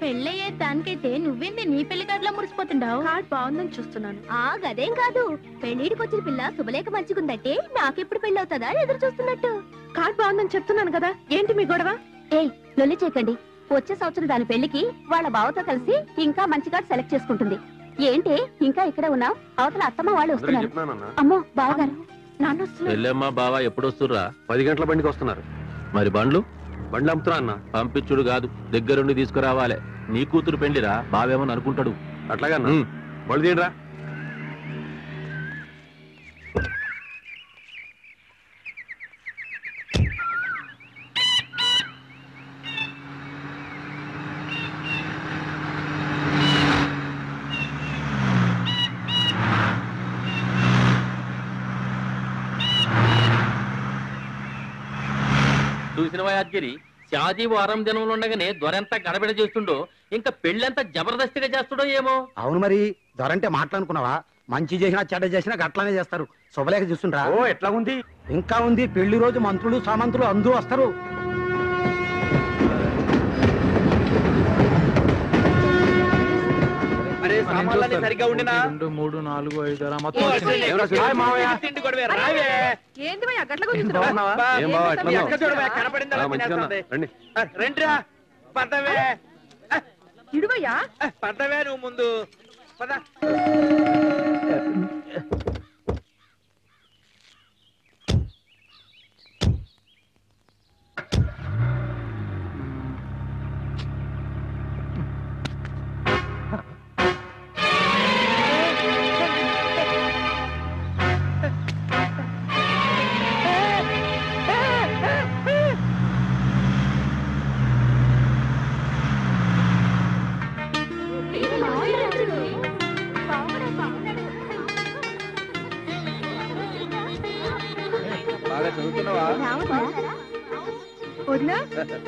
పెళ్ళయ్యే దానికైతే నువ్వేంది నీ పెళ్లి కార్డులో మురిసిపోతుండావు? కార్డ్ బాగుందని చూస్తున్నాను. గదేం కాదు, పెళ్లిడికి వచ్చిన పిల్ల శుభలేఖ మంచిగుందంటే నాకెప్పుడు పెళ్లి అవుతుందా ఎదురు చూస్తున్నట్టు. కార్డ్ బాగుందని చెప్తున్నాను కదా, ఏంటి మీ గొడవ? ఏయ్ లొల్లి చేయకండి. వచ్చే సంవత్సరం దాని పెళ్లికి వాళ్ళ బావతో కలిసి ఇంకా మంచి కార్డు సెలెక్ట్ చేసుకుంటుంది. ఏంటి ఇంకా ఇక్కడే ఉన్నావు? అవతల అత్తమ్మ వాళ్ళు వస్తున్నారు. అమ్మో బావగారు వెళ్ళమ్మా బావా ఎప్పుడు వస్తుర్రా? 10 గంటల బండికి వస్తున్నారు. మరి బండ్లు అమ్ముతున్నా అన్న. పంపించుడు కాదు, దగ్గరుండి తీసుకురావాలి. నీ కూతురు పెళ్లిరా, బావేమని అనుకుంటాడు. అట్లాగా బళ్ళు తీయరా. చూసినవా యాద్గిరి, షాదీ వారం దినంలో ఉండగానే దొరెంత గడబిడ చేస్తుండో, ఇంకా పెళ్ళెంత జబర్దస్తిగా చేస్తుండో ఏమో. అవును మరి, దొరంటే మాట్లాడుకున్నావా? మంచి చేసినా చెడ్డ చేసినా అట్లానే చేస్తారు. శుభలేఖ చూస్తుండ్రా? ఓ ఎట్లా ఉంది? ఇంకా ఉంది. పెళ్లి రోజు మంత్రులు సామంతులు అందరూ వస్తారు. సరిగా ఉండినా 2 3 4 5 రండిరా పదవే ఇడువయ్యా, పదవే నువ్వు ముందు పద.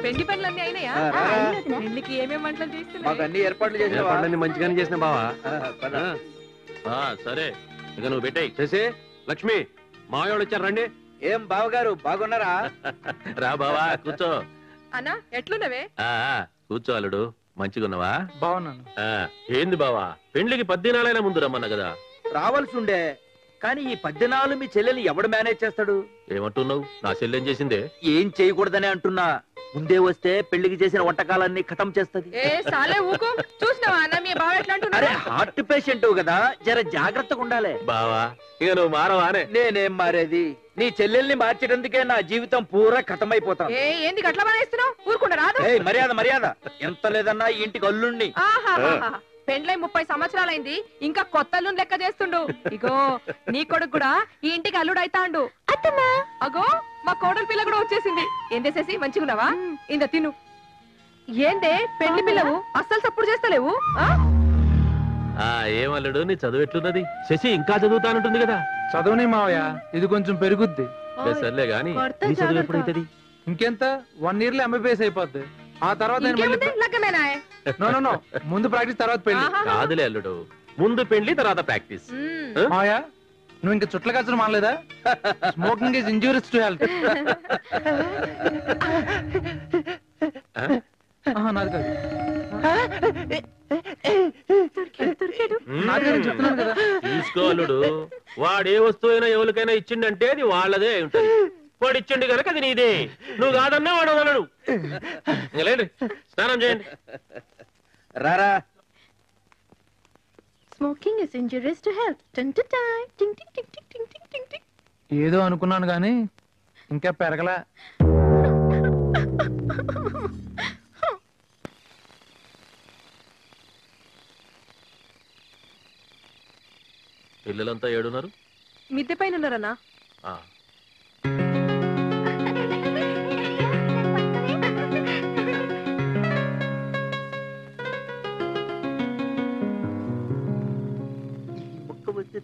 పెళ్లి పనులన్నీ అయినాయా? పెళ్లికి ఏమేమి వంటలు చేస్తున్నా? మాకు అన్ని ఏర్పాట్లు చేసిన మంచిగానే చేసిన బావా. సరే ఇక నువ్వు పెట్టాయి చేసి. లక్ష్మి మావాళ్ళు వచ్చారు, రండి. ఏం బావగారు బాగున్నారా? రా బావా కూర్చో. అన్నా ఎట్లున్నవే? కూర్చో అల్లుడు. మంచిగున్నావా? బాగున్నాను. ఏంది బావా, పెండ్లికి 10 దినాలైనా ముందు రమ్మన్నా కదా. రావాల్సి ఉండే, కానీ ఈ 10 దినాలు మీ చెల్లెని ఎవడు మేనేజ్ చేస్తాడు? ఏమంటున్నావు? నా చెల్లెం చేసిందే. ఏం చేయకూడదని అంటున్నా. ముందే వస్తే పెళ్లికి చేసిన వంటకాలన్నీ ఖతం చేస్తది. చూసినావా అన్న మీ బావ ఎట్లా అంటున్నా? అరే హార్ట్ పేషెంట్ కదా, జర జాగ్రత్తగా ఉండాలి. బావా ఇక నువ్వు మారవానే. నేనేం మారేది? నీ చెల్లెల్ని మార్చేటందుకే నా జీవితం పూరా ఖతమైపోతాను. ఏంది అట్లా మానేస్తున్నావు? ఊరుకుండా రాదు. మర్యాద మర్యాద. ఎంత లేదన్నా ఈ ఇంటికి అల్లుండి. పెండ్లై 30 సంవత్సరాలైంది, ఇంకా కొత్త అల్లుని లెక్క చేస్తుండు. ఇగో నీ కొడుకు కూడా ఈ ఇంటికి అల్లుడు అయితాండు. అగో మా కోడలి పిల్ల కూడా వచ్చేసింది. ఏం చేసేసి మంచిగున్నావా? ఇంద తిను. ఏందే పెళ్లి పిల్లవు అస్సలు సప్పుడు చేస్తలేవు? ఏమల్లుడు నీ చదువు ఎట్లున్నది? శశి ఇంకా చదువుతానంటుంది కదా. చదువుని మావయ్య, ఇది కొంచెం పెరుగుద్ది. సర్లే గాని నీ చదువు ఎప్పుడైతుంది? ఇంకెంత 1 year లో MBBS అయిపోద్ది. ఆ తర్వాత ముందు ప్రాక్టీస్ తర్వాత పెళ్లి. కాదులే అల్లుడు, ముందు పెళ్లి తర్వాత ప్రాక్టీస్. మావయ్య నువ్వు ఇంకా చుట్ల కచ్చడం మానలేదా? Smoking is injurious to health. నాది కాదు, చెప్తున్నాను కదా. తీసుకో అల్లుడు, వాడే వస్తువైనా ఎవరికైనా ఇచ్చిండంటే అది వాళ్ళదే అయి ఉంటది. వాడు ఇచ్చిండు కనుక అది నీదే. నువ్వు కాదన్నా వాడు వదలడు. లేండి స్నానం చేయండి. రారా. Smoking is injurious to health. ఏదో అనుకున్నాను గాని ఇంకా పెరగలా. పిల్లలంతా ఏడున్నారు? మిద్దె పైన ఉన్నారన్నా. ఆ.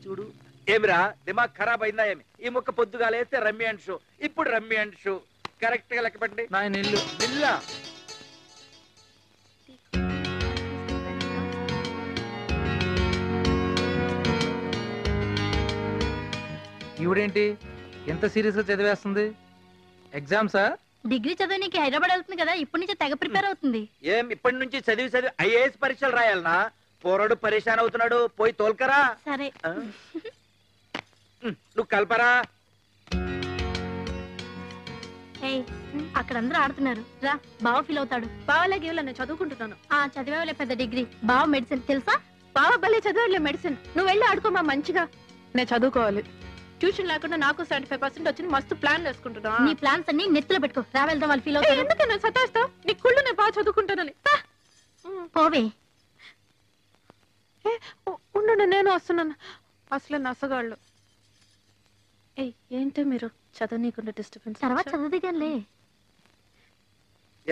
చూడు ఏమిరా దిమాగ్ ఖరాబ్ అయిందా ఏమి? ఈ ముక్క పొద్దుగా లేస్తే రమ్మి అండ్ షో, ఇప్పుడు రమ్మి అండ్ షో. కరెక్ట్ గా లెక్క పెట్టండి. నా ఇల్లు ఇల్లా ఈవిడేంటి ఎంత సీరియస్ గా చదివేస్తుంది? ఎగ్జామ్సా? డిగ్రీ చదవడానికి హైదరాబాద్ వెళ్తుంది కదా, ఇప్పటి నుంచి తెగ ప్రిపేర్ అవుతుంది. ఏం ఇప్పటి నుంచి చదివి చదివి ఐఏఎస్ పరీక్షలు రాయాలనా? పోరాడు పరేషాన్ అవుతున్నాడు, పోయి తోల్కరా. సరే. నువ్వు కల్పరా. అక్కడ అందరూ ఆడుతున్నారు, రా. బావ ఫీల్ అవుతాడు. బావలాగే నేను చదువుకుంటున్నాను. చదివేవాళ్ళే పెద్ద డిగ్రీ. బావ మెడిసిన్ తెలుసా? బావ భలే చదివాడులే మెడిసిన్. నువ్వు వెళ్ళి ఆడుకోమా మంచిగా. నేను చదువుకోవాలి. ట్యూషన్ లేకుండా నాకు 75% వచ్చింది. మస్తు ప్లాన్ వేసుకుంటున్నా. నీ ప్లాన్స్ అన్ని నెత్తిలో పెట్టుకో, రా వెళ్దాం. వాళ్ళు ఫీల్ అవుతారు. ఎందుకన్నా సతాయిస్తావు? నీ కుళ్ళు నేను బాగా చదువుకుంటానని. పోవే. ఉండు, నేను వస్తున్నాను. అసలే నసగాళ్ళు. ఏంటో మీరు చదవనీకుండా డిస్టర్బెన్స్. తర్వాత చదువుదిగానిలే.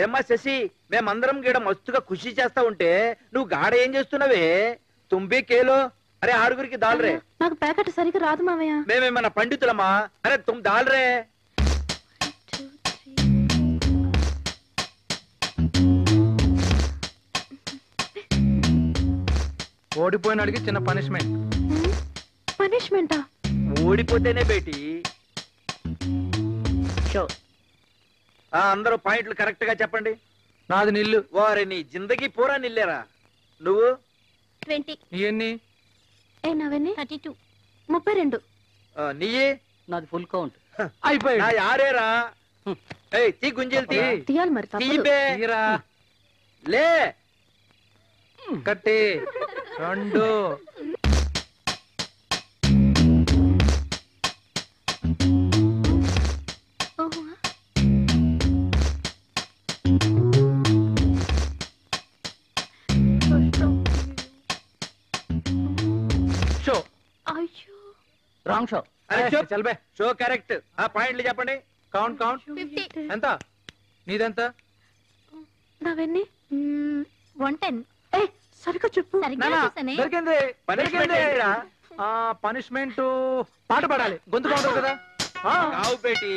ఏమ్మా శశి, మేమందరం గీడ మస్తుగా ఖుషి చేస్తా ఉంటే నువ్వు గాడ ఏం చేస్తున్నావే? తుంబి కేలో. అరే ఆరుగురికి దాల్రే. నాకు ప్యాకెట్ సరిగ్గా రాదు మావయ్య. మేమేమన్నా పండితులమా? అరే తుమ్ దాల్రే. ఓడిపోయినాడికి చిన్న పనిష్మెంట్. పనిష్మెంటా? ఓడిపోతేనే బేటి. అందరూ పాయింట్లు కరెక్ట్ గా చెప్పండి. నాది నిల్లు. వారే నీ జిందగీ పూరా నిల్లేరా. నువ్వు 20. నీ ఎన్ని? నవన్నీ 32. 32. నీయే? నాది ఫుల్ కౌంట్. అయిపోయి నా యారేరా. ఏయ్ తీ గుంజీలు తీ. తీయాలి మరి తప్పదు. తీబే. తీరా. లే. కట్టి 2. షో. అయ్యో రాంగ్ షో. అరే చూప్. చల్బే. Show correct. ఆ పాయింట్లు చెప్పండి. Count count. 50. ఎంత? నీదెంత? నవన్నీ 110. సరిగ్గా చెప్పు. సరిగ్గా నానా, చూసానే. దొరికింది. పనిష్మెంట్ దొరికింది. ఏంటిరా? పనిష్మెంట్ పాట పాడాలి. గొంతు బాగుంటుంది కదా. గావు బేటి.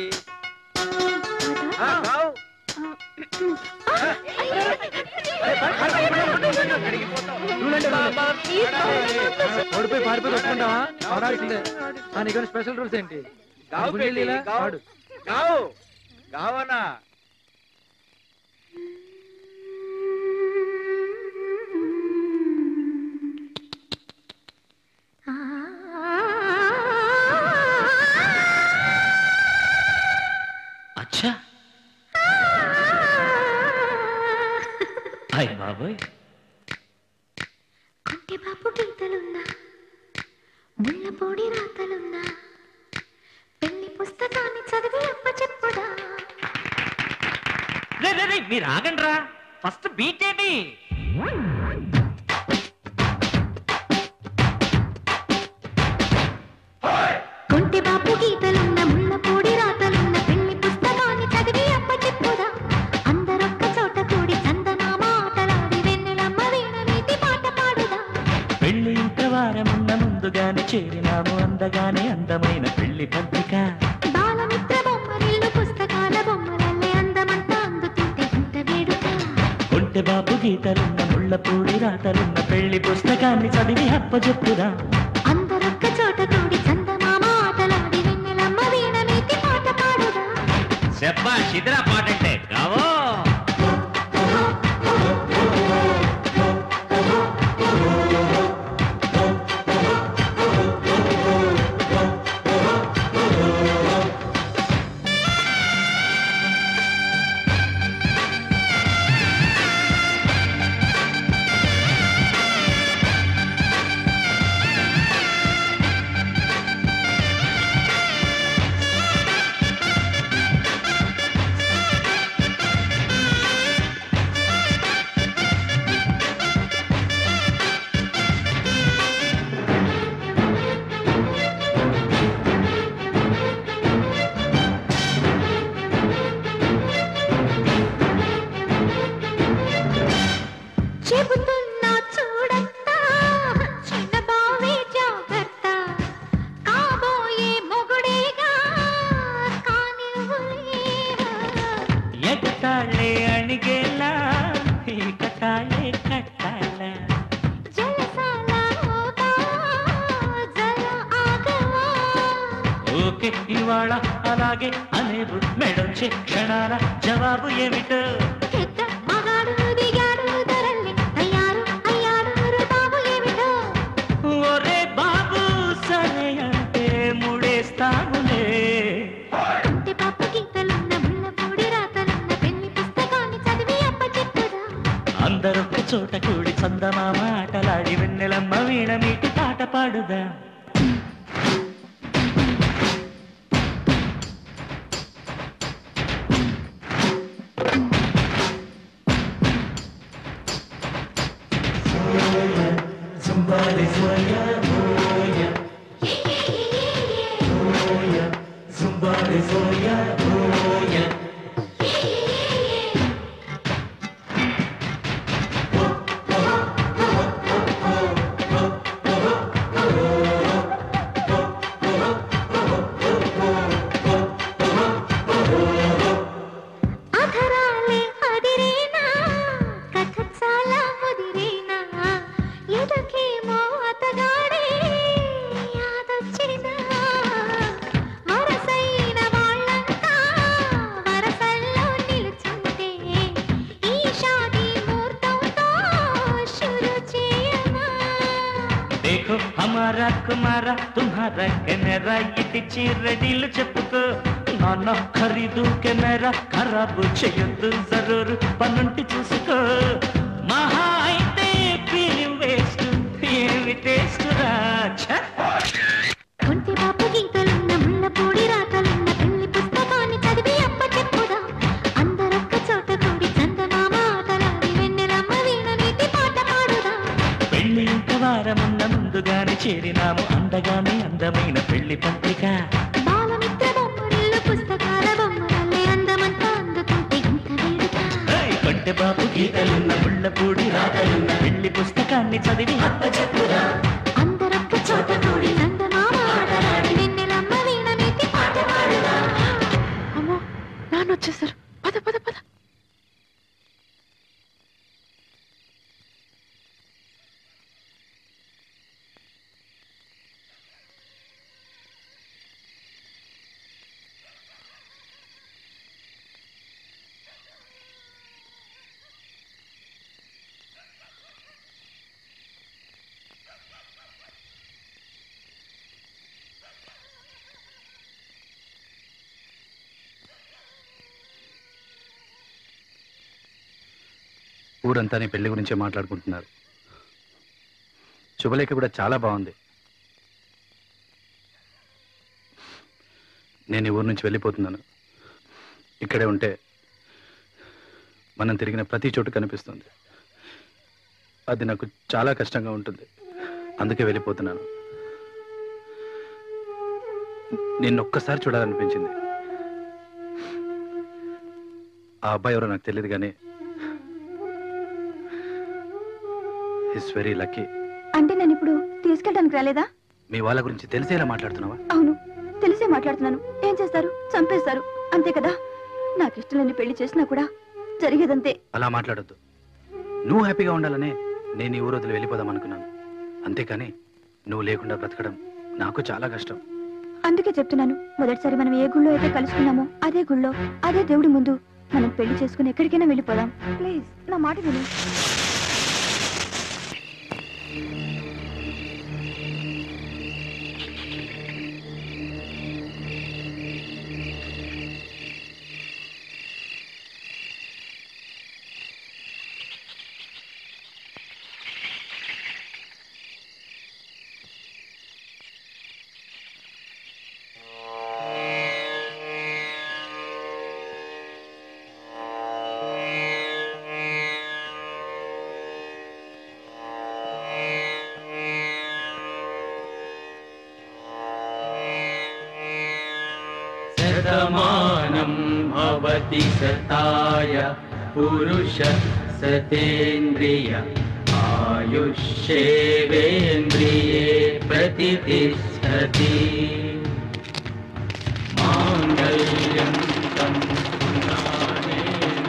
గావు. ఓడిపోయి పారిపోయి వస్తుంటావా? పాడాల్సిందే. నీకు స్పెషల్ రూల్స్ ఏంటి? గావు బేటి. గుంజీలు ఇలా గావు. పాడు. గావు. గావనా. అచ్చా హాయ్ బాబాయ్. కుంటి బాపు గీతలున్నా, ముళ్ళపొడి రాతలున్నా, పెళ్లి పుస్తకాన్ని చదివి అప్ప చెప్పుదా. మీరు ఆగండి రా. ఫస్ట్ బీట్ ఏంటి? కుంటి బాపు గీతలున్న, ముళ్ళపొడి రాతలున్న, పెళ్లి పుస్తకాన్ని చదివి అప్ప చెప్పుదా. అందరొక్క చోట కూడి చందమామ ఆటలాడి వెన్నెలమ్మ వీణ నీతి పాట పాడుదా. పెళ్లి ఇంత వారమున్న ముందుగానే చేరినాము అందగానే అందమైన పెళ్లి పత్రిక. బాలమిత్ర బొమ్మరిల్లు పుస్తకాల బొమ్మలల్లే అందమంతా అందుతుంటే ఇంత వేడుక. ఒంటె బాబు గీతలున్న ముళ్ళపూడి రాతలున్న పెళ్లి పుస్తకాన్ని చదివి అప్పజెప్పురా. అందరొక్క చోట కూడి చందమామ ఆటలాడి వెన్నెలమ్మ వీణ నీతి పాట పాడుదా. చెప్పా శిథిరా పాటంటే కావో. ఓకే ఇవాళ అలాగే అనేవు మెడొచ్చే క్షణాల జవాబు ఏమిటో పెద్ద మగాడు దిగాడు ధరల్ని అయ్యారు అయ్యారు రుబాబు ఏమిటో ఒరే బాబు సరే అంటే ముడేస్తాములే కొంటె పాపు గీతలున్న ముళ్ళపూడి రాతలున్న పెళ్లి పుస్తకాన్ని చదివి అప్పచెప్పుదా అందరొక్క చోట కూడి చందమామ ఆటలాడి వెన్నెలమ్మ వీణ మీటి పాట పాడుదా అధరాలే అదిరేనా కథ చాలా ముదిరేనా ఎదకేమో అతగాడే యాదొచ్చినా వరసైన వాళ్ళంతా వరసల్లో నిలుచుంటే ఈ షాదీ ముహూర్తంతో షురు చేయనా देखो हमारा कुमारा तुम्हारा कैमरा इति चीरडीలు చెప్పుకో నాన్న ఖరీదు కెమెరా ఖరాబు చేయొద్దు జరూరు పనుంటి చూసుకో మహా అయితే ఫిలిం వేస్ట్ ఏమి టేస్ట్ రాచా కొంటె పాపు గీతలున్న ముళ్ళపూడి రాతలున్న పెళ్లి పుస్తకాన్ని చదివి అప్పచెప్పుదా అందరొక్క చోట కూడి చందమామ ఆటలాడి వెన్నెలమ్మ వీణ నీటి పాట పాడుదా పెళ్లి ఇంక వారమున్న ముందుగానే చేరినాము అందగానే అందమైన పెళ్లి పత్రిక బాలమిత్ర బొమ్మరిల్లు పుస్తకాల బొమ్మరల్లే అందమంతా అందుకుంటే ఇంత వేడుక కొంటె బాబు గీతలున్న ముళ్ళపూడి రాతలున్న పెళ్లి పుస్తకాన్ని చదివి అప్పచెప్పుదా అందరొక్క చోట కూడి చందమామ ఆటలాడి వెన్నెలమ్మ వీణ నీటి పాట పాడుదా అమ్మో నాన్న వచ్చేసారు పద పద పద ఊరంతా నీ పెళ్లి గురించే మాట్లాడుకుంటున్నారు. శుభలేఖ కూడా చాలా బాగుంది. నేను ఈ ఊరు నుంచి వెళ్ళిపోతున్నాను. ఇక్కడే ఉంటే మనం తిరిగిన ప్రతి చోటు కనిపిస్తుంది. అది నాకు చాలా కష్టంగా ఉంటుంది. అందుకే వెళ్ళిపోతున్నాను. నిన్నొక్కసారి చూడాలనిపించింది. ఆ అబ్బాయి ఎవరో నాకు తెలియదు కానీ ఇట్స్ వెరీ లక్కీ. అంటే నేను ఇప్పుడు తీసుకెళ్ళడానికి రాలేదా? మీ వాళ్ళ గురించి తెలిసేలా మాట్లాడుతున్నావా? అవును, తెలిసే మాట్లాడుతున్నాను. ఏం చేస్తారు? చంపేస్తారు, అంతే కదా. నాకు ఇష్టం లేని పెళ్లి చేసినా కూడా జరిగేదంతే. అలా మాట్లాడొద్దు. నువ్వు హ్యాపీగా ఉండాలనే నేను ఈ ఊరు వదిలి వెళ్ళిపోదాం అనుకున్నాను. అంతేకాని నువ్వు లేకుండా బ్రతకడం నాకు చాలా కష్టం. అందుకే చెప్తున్నాను, మొదటిసారి మనం ఏ గుళ్ళో అయితే కలుసుకున్నామో అదే గుళ్ళో అదే దేవుడి ముందు మనం పెళ్లి చేసుకుని ఎక్కడికైనా వెళ్ళిపోదాం. ప్లీజ్ నా మాట విను. शतमानं भवति शताय पुरुष सतेन्द्रिय आयुष्येवेन्द्रिये प्रतिष्ठति माङ्गल्यं तं पुराणेन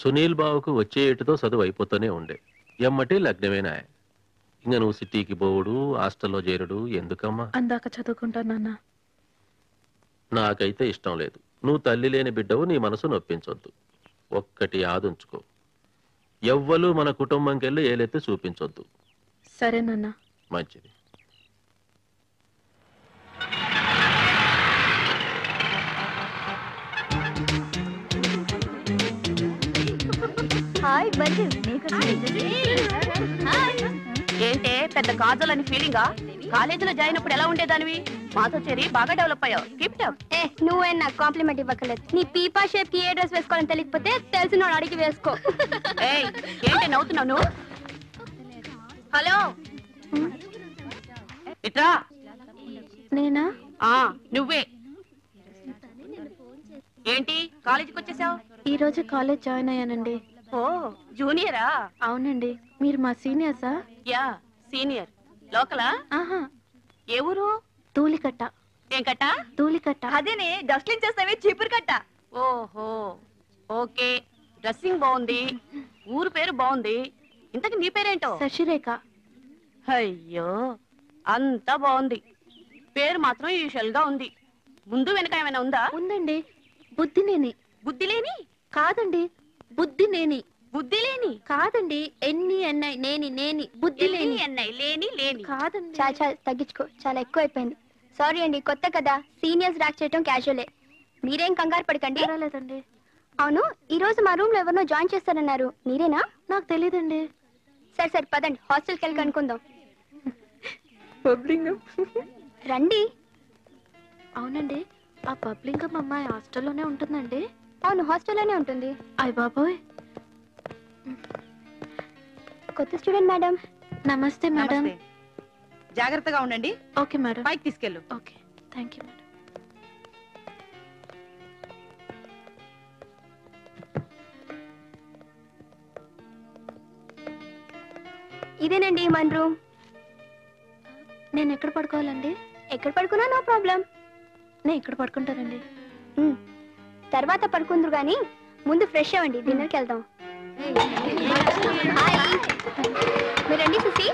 సునీల్ బాబుకు వచ్చే ఏటుతో చదువు అయిపోతూనే ఉండే ఎమ్మటి లగ్నమేనా. ఇంకా నువ్వు సిటీకి పోవుడు హాస్టల్లో చేరుడు ఎందుకమ్మా? అందాక చదువుకుంటా నాన్న. నాకైతే ఇష్టం లేదు. నువ్వు తల్లి లేని బిడ్డవు, నీ మనసు నొప్పించొద్దు. ఒక్కటి ఆదుంచుకో, ఎవ్వలు మన కుటుంబంకెళ్ళి ఏలెత్తి చూపించొద్దు. సరే నాన్న. మంచిది. హాయ్ బండి ఏంటే పెద్ద కాజల్ అని ఫీలింగా? కాలేజీలో జాయిన్ అప్పుడు ఎలా ఉండేదానివి? మాతో చేరి బాగా డెవలప్ అయ్యావు. Keep it up. నువ్వే నాకు కాంప్లిమెంట్ ఇవ్వకలేదు. నీ పీపా షేప్ కి ఏ డ్రెస్ వేసుకోవాలని తెలియకపోతే తెలిసిన అడిగి వేసుకో. ఏయ్ ఏంటి నవ్వుతున్నావు నువ్వు? హలో ఇట్రా. నేనా? నువ్వే. ఏంటి కాలేజీకి వచ్చేసావు? ఈ రోజు కాలేజ్ జాయిన్ అయ్యానండి. ఓ జూనియరా? అవునండి. మీరు మా సీనియర్సా? Yeah senior. లోకలా? ఆహా. ఏ ఊరు? తూలికట్ట. ఏం కట్ట? తూలికట్ట. అదేనే డస్ట్లిన్ చేస్తావే చీపురు కట్ట. ఓహో ఓకే. డ్రెస్సింగ్ బాగుంది, ఊరు పేరు బాగుంది. ఇంతకు నీ పేరేంటో? శశిరేఖ. అయ్యో అంతా బాగుంది, పేరు మాత్రం యూజువల్ గా ఉంది. ముందు వెనక ఏమైనా ఉందా? ఉందండి. బుద్ధినేని. బుద్ధి లేని? కాదండి, బుద్ధినేని. బుద్ధి లేని కాదండి. ఎన్ఐ నేని నేని బుద్ధి లేని. ఎన్నై లేని లేని కాదండి. చాలా తగ్గించుకో, చాలా ఎక్కువ అయిపోయింది. సారీ అండి, కొత్త కదా, సీనియర్స్ ర్యాక్ చేయటం క్యాజువలే. మీరేం కంగారు పడకండి. పర్వాలేదండి. అవును, ఈ రోజు మా రూమ్ లో ఎవరినో జాయిన్ చేస్తారన్నారు, మీరేనా? నాకు తెలియదండి. సరే సరే పదండి, హాస్టల్కి వెళ్ళి కనుక్కుందాం. రండి. అవునండి, ఆ పబ్లింగం అమ్మాయి హాస్టల్లోనే ఉంటుందండి? అవును, హాస్టల్లోనే ఉంటుంది. అయ్ బాబోయ్. కొత్త స్టూడెంట్ మేడం. నమస్తే మేడం. జాగ్రత్తగా ఉండండి. Okay madam. పైకి తీసుకెళ్ళు. Okay, thank you madam. ఇదేనండి మన రూమ్. నేను ఎక్కడ పడుకోవాలండి? ఎక్కడ పడుకున్నా నో ప్రాబ్లం. నేను ఇక్కడ పడుకుంటానండి. తర్వాత పడుకుందరు గాని ముందు ఫ్రెష్ అవ్వండి, డిన్నర్కి వెళ్దాం. హాయ్, మీరు రండి సుసి.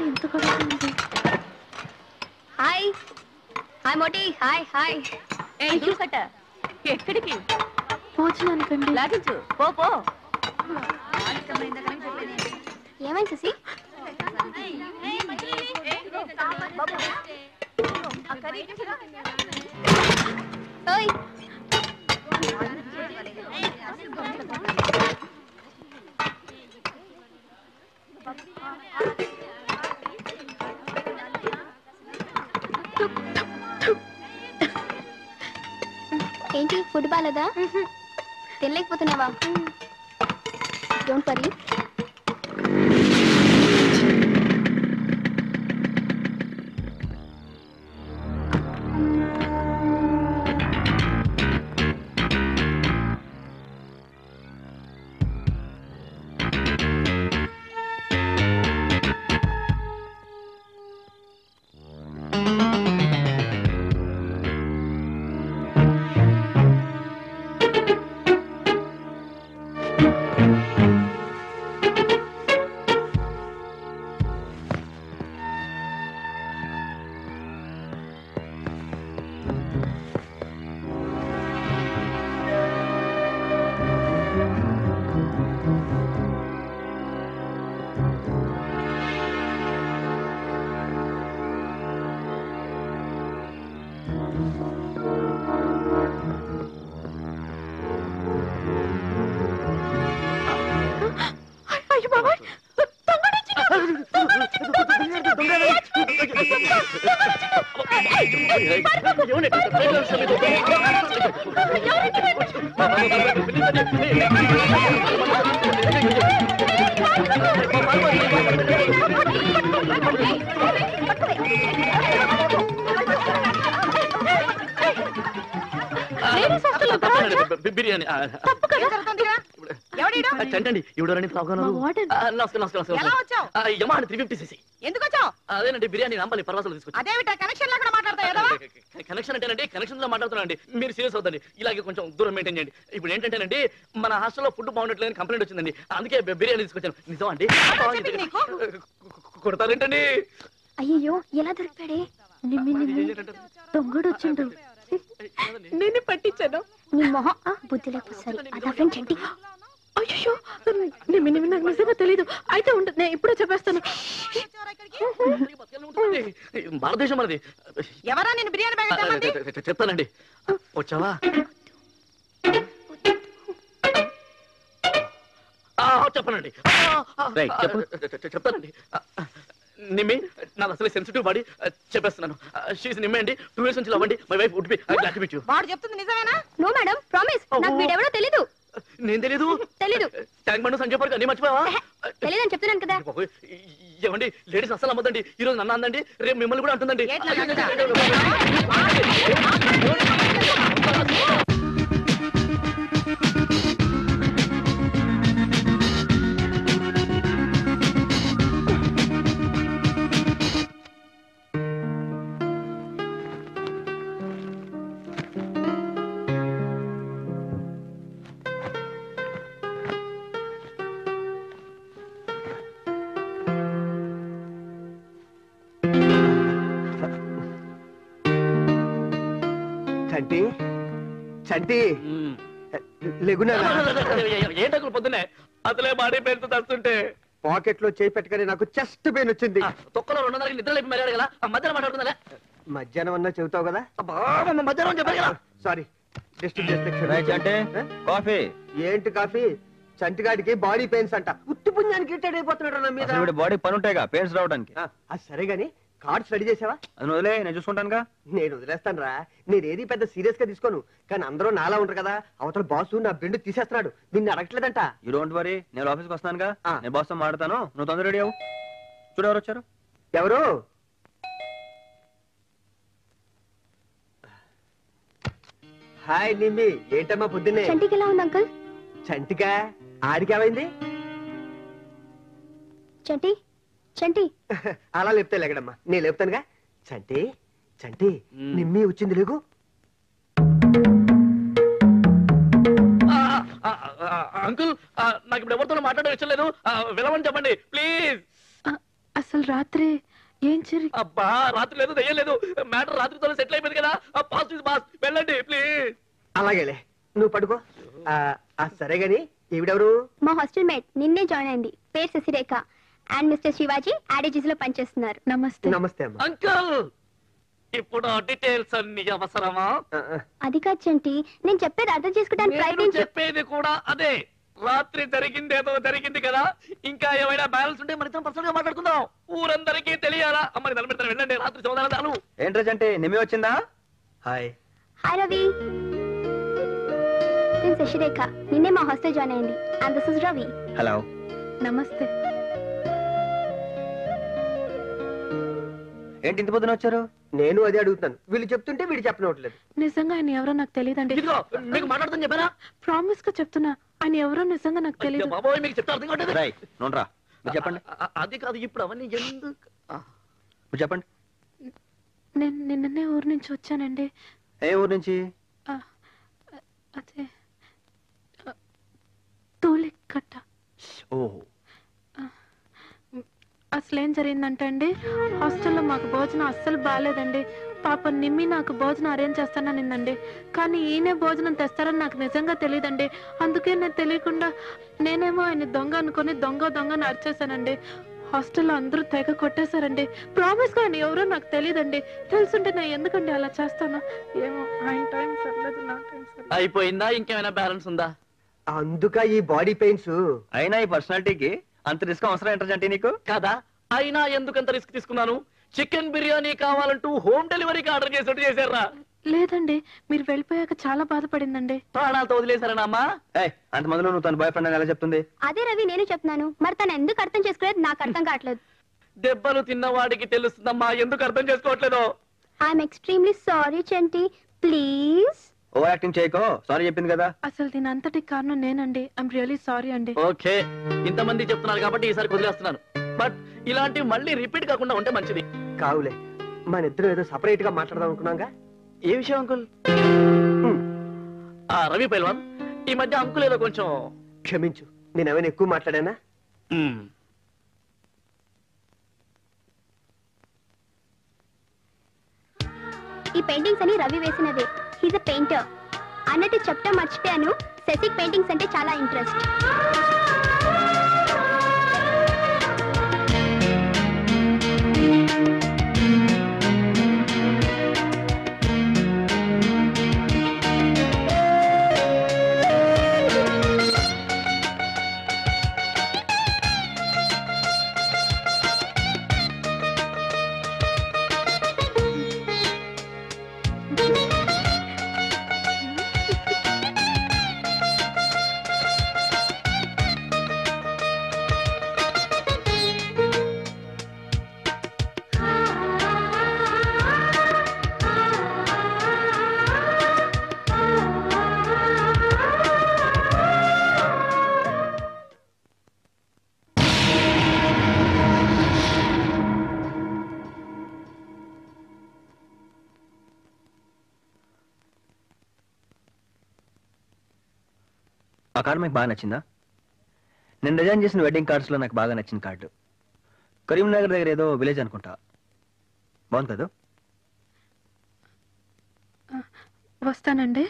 ఎంత పడుతుంది? Hi hi Moti. Hi hi. కట్ట ఎక్కడికి? భోజనానికండి. లాగించు పో పో. ఏమైంది సుసి? ఓయ్ ఏంటి ఫుడ్ బాలేదా? తినలేకపోతున్నావా? Don't worry. బిర్యానీ ఎవడీడు? చంటండి ఎవడోరని ఎలా వచ్చావు? యమా 350cc. ఎందుకు వచ్చావు? అదేనండి బిర్యానీ నాంపల్లి పర్వాసాలు తీసుకొచ్చి. అదేమిటా కనెక్షన్ లేకుండా మాట్లాడతావు? కనెక్షన్ అంటేనండి కనెక్షన్ లో మాట్లాడుతున్నానండి. మీరు సీరియస్ అవుతండి, ఇలాగే కొంచెం దూరం మెయింటైన్ చేయండి. ఇప్పుడు ఏంటంటేనండి మన హాస్టల్లో ఫుడ్ బాగుండట్లేదని కంప్లైంట్ వచ్చిందండి, అందుకే బిర్యానీ తీసుకొచ్చాను. నిజం అండి? కొడతారేంటండి? అయ్యో ఎలా దొరికాడే? దొంగడు వచ్చిండు. నేను పట్టించాను. నీ మొహం బుద్ధి లేకపోతే సరే. అదా ఫ్రెండ్ చంటి. అయ్యో నాకు నిజంగా తెలీదు. అయితే ఉంటుంది, నేను ఇప్పుడే చెప్పేస్తాను. భారతదేశం మనది. ఎవరా నేను బిర్యానీ బ్యాగ్ చెప్తానండి. వచ్చావా? చెప్పనండి, చెప్తానండి. నిమ్మి నాది అసలే సెన్సిటివ్ బాడీ, చెప్పేస్తున్నాను. షీస్ నిమ్మి అండి, 2 years నుంచి లవ్ అండి. My wife would be glad to meet you. వాడు చెప్తుంది నిజమేనా? No madam, promise. నాకు వీడెవడో తెలీదు. నేను తెలీదు. ట్యాంక్ బండ్ సంజయ్ పార్క్ అన్ని మర్చిపోయావా? తెలీదని చెప్తున్నాను కదా. ఏమండి లేడీస్ అసలు అమ్మదండి. ఈ రోజు నన్ను అందండి, రేపు మిమ్మల్ని కూడా అంటుందండి. చంటి చంటి లేగునా? ఏంటో పొద్దునే అసలే బాడీ పెయిన్ తో తస్తుంటే పాకెట్ లో చేయి పెట్టగానే నాకు చెస్ట్ పెయిన్ వచ్చింది. తొక్కలో 200 నిద్ర లేపి మర్యాడు కదా, మధ్యాహ్నం మాట్లాడుతుందా? మధ్యాహ్నం అన్నా చెబుతావు కదా. మధ్యాహ్నం చెప్పారు కదా. సారీ, డిస్టర్బ్ చేస్తే కాఫీ. ఏంటి కాఫీ? చంటిగాడికి బాడీ పెయిన్స్ అంట. ఉత్తి పుణ్యానికి ఇరిటేట్ అయిపోతున్నాడు నా మీద. బాడీ పని ఉంటాయిగా పెయిన్స్ రావడానికి. అది సరే గాని కార్డ్స్ రెడీ చేసావా? అది వదిలే, నేను చూసుకుంటానుగా. నేను వదిలేస్తాను రా. నేనేది పెద్ద సీరియస్ గా తీసుకోను, కానీ అందరూ నాలా ఉంటారు కదా. అవతల బాసు నా బెండు తీసేస్తున్నాడు, నిన్ను అడగట్లేదంట. యూ డోంట్ వరీ, నేను ఆఫీస్కి వస్తానుగా. నేను బాస్ తో మాట్లాడతాను, నువ్వు తొందర రెడీ అవ్వు. చూడు ఎవరు వచ్చారు. ఎవరు? హాయ్ నిమ్మి, ఏంటమ్మా పొద్దున్నే? చంటికి ఎలా ఉంది అంకుల్? చంటికా? ఆడికి ఏమైంది? చంటి చంటి అలా లేపుతా లేకడమ్మా, నేను లేపుతానుగా. చంటి చంటి నిమ్మి వచ్చింది లేగు. అంకుల్ నాకు ఇప్పుడు ఎవరితో మాట్లాడడం ఇష్టం లేదు, వెళ్ళమని చెప్పండి ప్లీజ్. అసలు రాత్రి ఏం జరిగి? అబ్బా రాత్రి లేదు, దయ్యం లేదు, మ్యాటర్ రాత్రితో సెటిల్ అయిపోయింది కదా. బాస్ వెళ్ళండి ప్లీజ్. అలాగేలే, నువ్వు పడుకో. సరే గాని ఈవిడెవరు? మా హాస్టల్ మేట్, నిన్నే జాయిన్ అయింది. పేరు శశిరేఖ. అండ్ మిస్టర్ శివాజీ యాడేజీస్ లో పనిచేస్తున్నారు. నమస్తే. నమస్తే అమ్మా. అంకుల్ ఇప్పుడు డీటెయిల్స్ అన్ని అవసరమా? అది కాదు చంటి, నేను చెప్పేది అర్థం చేసుకోవడానికి ప్రయత్నించు. చెప్పేది కూడా అదే. రాత్రి జరిగింది ఏదో జరిగింది కదా, ఇంకా ఏమైనా బ్యాలెన్స్ ఉంటే మన ఇద్దరం పర్సనల్ గా మాట్లాడుకుందాం. ఊరందరికీ తెలియాలా? అమ్మని నిలబెడతాను, వెళ్ళండి. రాత్రి చదువుదాను. ఏంట్రా చంటి, నిమ్మి వచ్చిందా? హాయ్. హాయ్ రవి, నేను శశిరేఖ, నిన్నే మా హాస్టల్ జాయిన్ అయింది. And this is Ravi. Hello. నమస్తే. ఏంటి ఇంత పొద్దున వచ్చారు? నేను అదే అడుగుతున్నాను, వీళ్ళు చెప్తుంటే వీడు చెప్పనవట్లేదు. నిజంగా ఆయన ఎవరో నాకు తెలియదండి. మీకు మాట్లాడుతాను చెప్పారా? ప్రామిస్ గా చెప్తున్నా, ఆయన ఎవరో నిజంగా నాకు తెలియదు. బాబోయ్ మీకు చెప్తే అర్థం కావట్లేదు. నోన్రా, మీరు చెప్పండి. అది కాదు, ఇప్పుడు అవన్నీ ఎందుకు? మీరు చెప్పండి. నేను నిన్ననే ఊరు నుంచి వచ్చానండి. ఏ ఊరు నుంచి? అదే తూలికట్ట. ఓహో. అసలు ఏం జరిగిందంటే అండి, హాస్టల్లో మాకు భోజనం అస్సలు బాగాలేదండి. పాప నిమ్మి నాకు భోజనం అరేంజ్ చేస్తాననిందండి, కానీ ఈయనే భోజనం తెస్తారని నాకు నిజంగా తెలియదండి. అందుకే నేను తెలియకుండా నేనేమో ఆయన దొంగ అనుకుని దొంగని అరిచేశానండి. హాస్టల్లో అందరూ తెగ కొట్టేశారండి. ప్రామిస్ గా ఆయన ఎవరో నాకు తెలియదండి. తెలుసుంటే నేను ఎందుకండి అలా చేస్తాను? ఏమో, ఆయన టైం సర్లేదు, నా టైం సర్లేదు. అయిపోయిందా? ఇంకేమైనా బ్యాలెన్స్ ఉందా? అందుక ఈ బాడీ పెయిన్స్. అయినా ఈ పర్సనాలిటీకి అంత రిస్క్ అవసరం ఏంటంటే నీకు కదా? అయినా ఎందుకంత రిస్క్ తీసుకున్నాను? చికెన్ బిర్యానీ కావాలంటూ హోమ్ డెలివరీకి ఆర్డర్ చేసినట్టు చేశారా? లేదండి, మీరు వెళ్ళిపోయాక చాలా బాధపడిందండి. ప్రాణాలతో వదిలేశారనా అమ్మా? అంత మొదలు నువ్వు తన బాయ్ ఫ్రెండ్ అని ఎలా చెప్తుంది? అదే రవి, నేను చెప్తున్నాను. మరి తను ఎందుకు అర్థం చేసుకోలేదు నాకు అర్థం కావట్లేదు. దెబ్బలు తిన్నవాడికి తెలుస్తుందమ్మా ఎందుకు అర్థం చేసుకోవట్లేదు. I'm extremely sorry Chanti, please. Over acting చేయకో, సారీ చెప్పింది కదా. అసలు దీని అంతటి కారణం నేనండి. ఐఎమ్ రియలీ సారీ అండి. ఓకే, ఇంతమంది చెప్తున్నారు కాబట్టి ఈసారి వదిలేస్తున్నాను. బట్ ఇలాంటివి మళ్ళీ రిపీట్ కాకుండా ఉంటే మంచిది. కావులే, మన ఇద్దరు ఏదో సపరేట్ గా మాట్లాడదాం అనుకున్నాగా. ఏ విషయం అంకుల్? రవి పైల్వాన్, ఈ మధ్య అంకుల్ ఏదో కొంచెం... క్షమించు, నేను ఏమైనా ఎక్కువ మాట్లాడానా? ఈ పెయింటింగ్స్ అని రవి వేసినదే. హీజ్ అ పెయింటర్ అన్నట్టు చెప్తా మర్చిపోయాను. శశిక్ పెయింటింగ్స్ అంటే చాలా ఇంట్రెస్ట్. ఆ కార్డు మీకు బాగా నచ్చిందా? నేను డిజైన్ చేసిన వెడ్డింగ్ కార్డ్స్ లో నాకు బాగా నచ్చిన కార్డు కరీంనగర్ దగ్గర ఏదో విలేజ్ అనుకుంటా. బాగుంది కదా? వస్తానండి.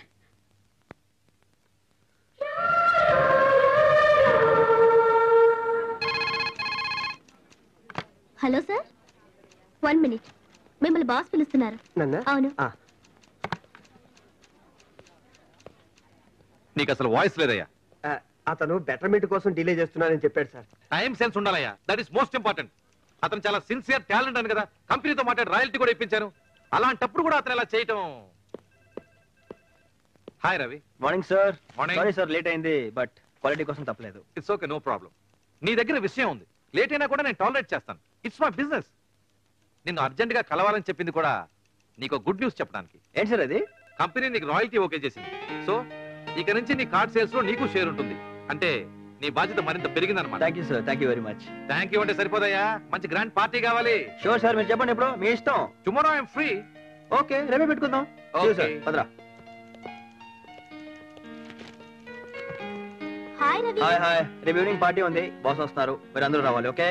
Hello sir, 1 minute. మిమ్మల్ని బాస్ పిలుస్తున్నారు. అవును. నీకు అసలు వాయిస్ లేదయ్యా. అతను బెటర్మెంట్ కోసం డిలే చేస్తున్నానని చెప్పాడు సార్. టైం సెన్స్ ఉండాలయ్యా, దట్ ఈస్ మోస్ట్ ఇంపార్టెంట్. అతను చాలా సిన్సియర్ టాలెంట్ అని కదా కంపెనీతో మాట్లాడి రాయల్టీ కూడా ఇప్పించాను. అలాంటప్పుడు కూడా అతను ఇలా చేయటం. Hi Ravi. Morning sir. Morning. Sorry sir, late అయింది, బట్ క్వాలిటీ కోసం తప్పలేదు. It's okay, no problem. నీ దగ్గర విషయం ఉంది, లేట్ అయినా కూడా నేను టాలరేట్ చేస్తాను. It's my business. నిన్ను అర్జెంట్ గా కలవాలని చెప్పింది కూడా నీకు గుడ్ న్యూస్ చెప్పడానికి. ఏంటి సార్ అది? కంపెనీ నీకు రాయల్టీ ఓకే చేసింది. సో ఇక నుంచి నీ కార్డ్ సేల్స్ లో నీకు షేర్ ఉంటుంది. అంటే నీ బాధ్యత మరింత పెరిగిందన్నమాట. Thank you sir, thank you very much. Thank you అంటే సరిపోదయ్యా, మంచి గ్రాండ్ పార్టీ కావాలి. షూర్ సార్, మీరు చెప్పండి ఎప్పుడు, మీ ఇష్టం. Tomorrow I'm free. ఓకే, రేపే పెట్టుకుందాం. పదరా. హాయ్ రవి. Hi hi. రేపు ఈవినింగ్ పార్టీ ఉంది, బాస్ వస్తున్నారు, మీరు అందరూ రావాలి. Okay,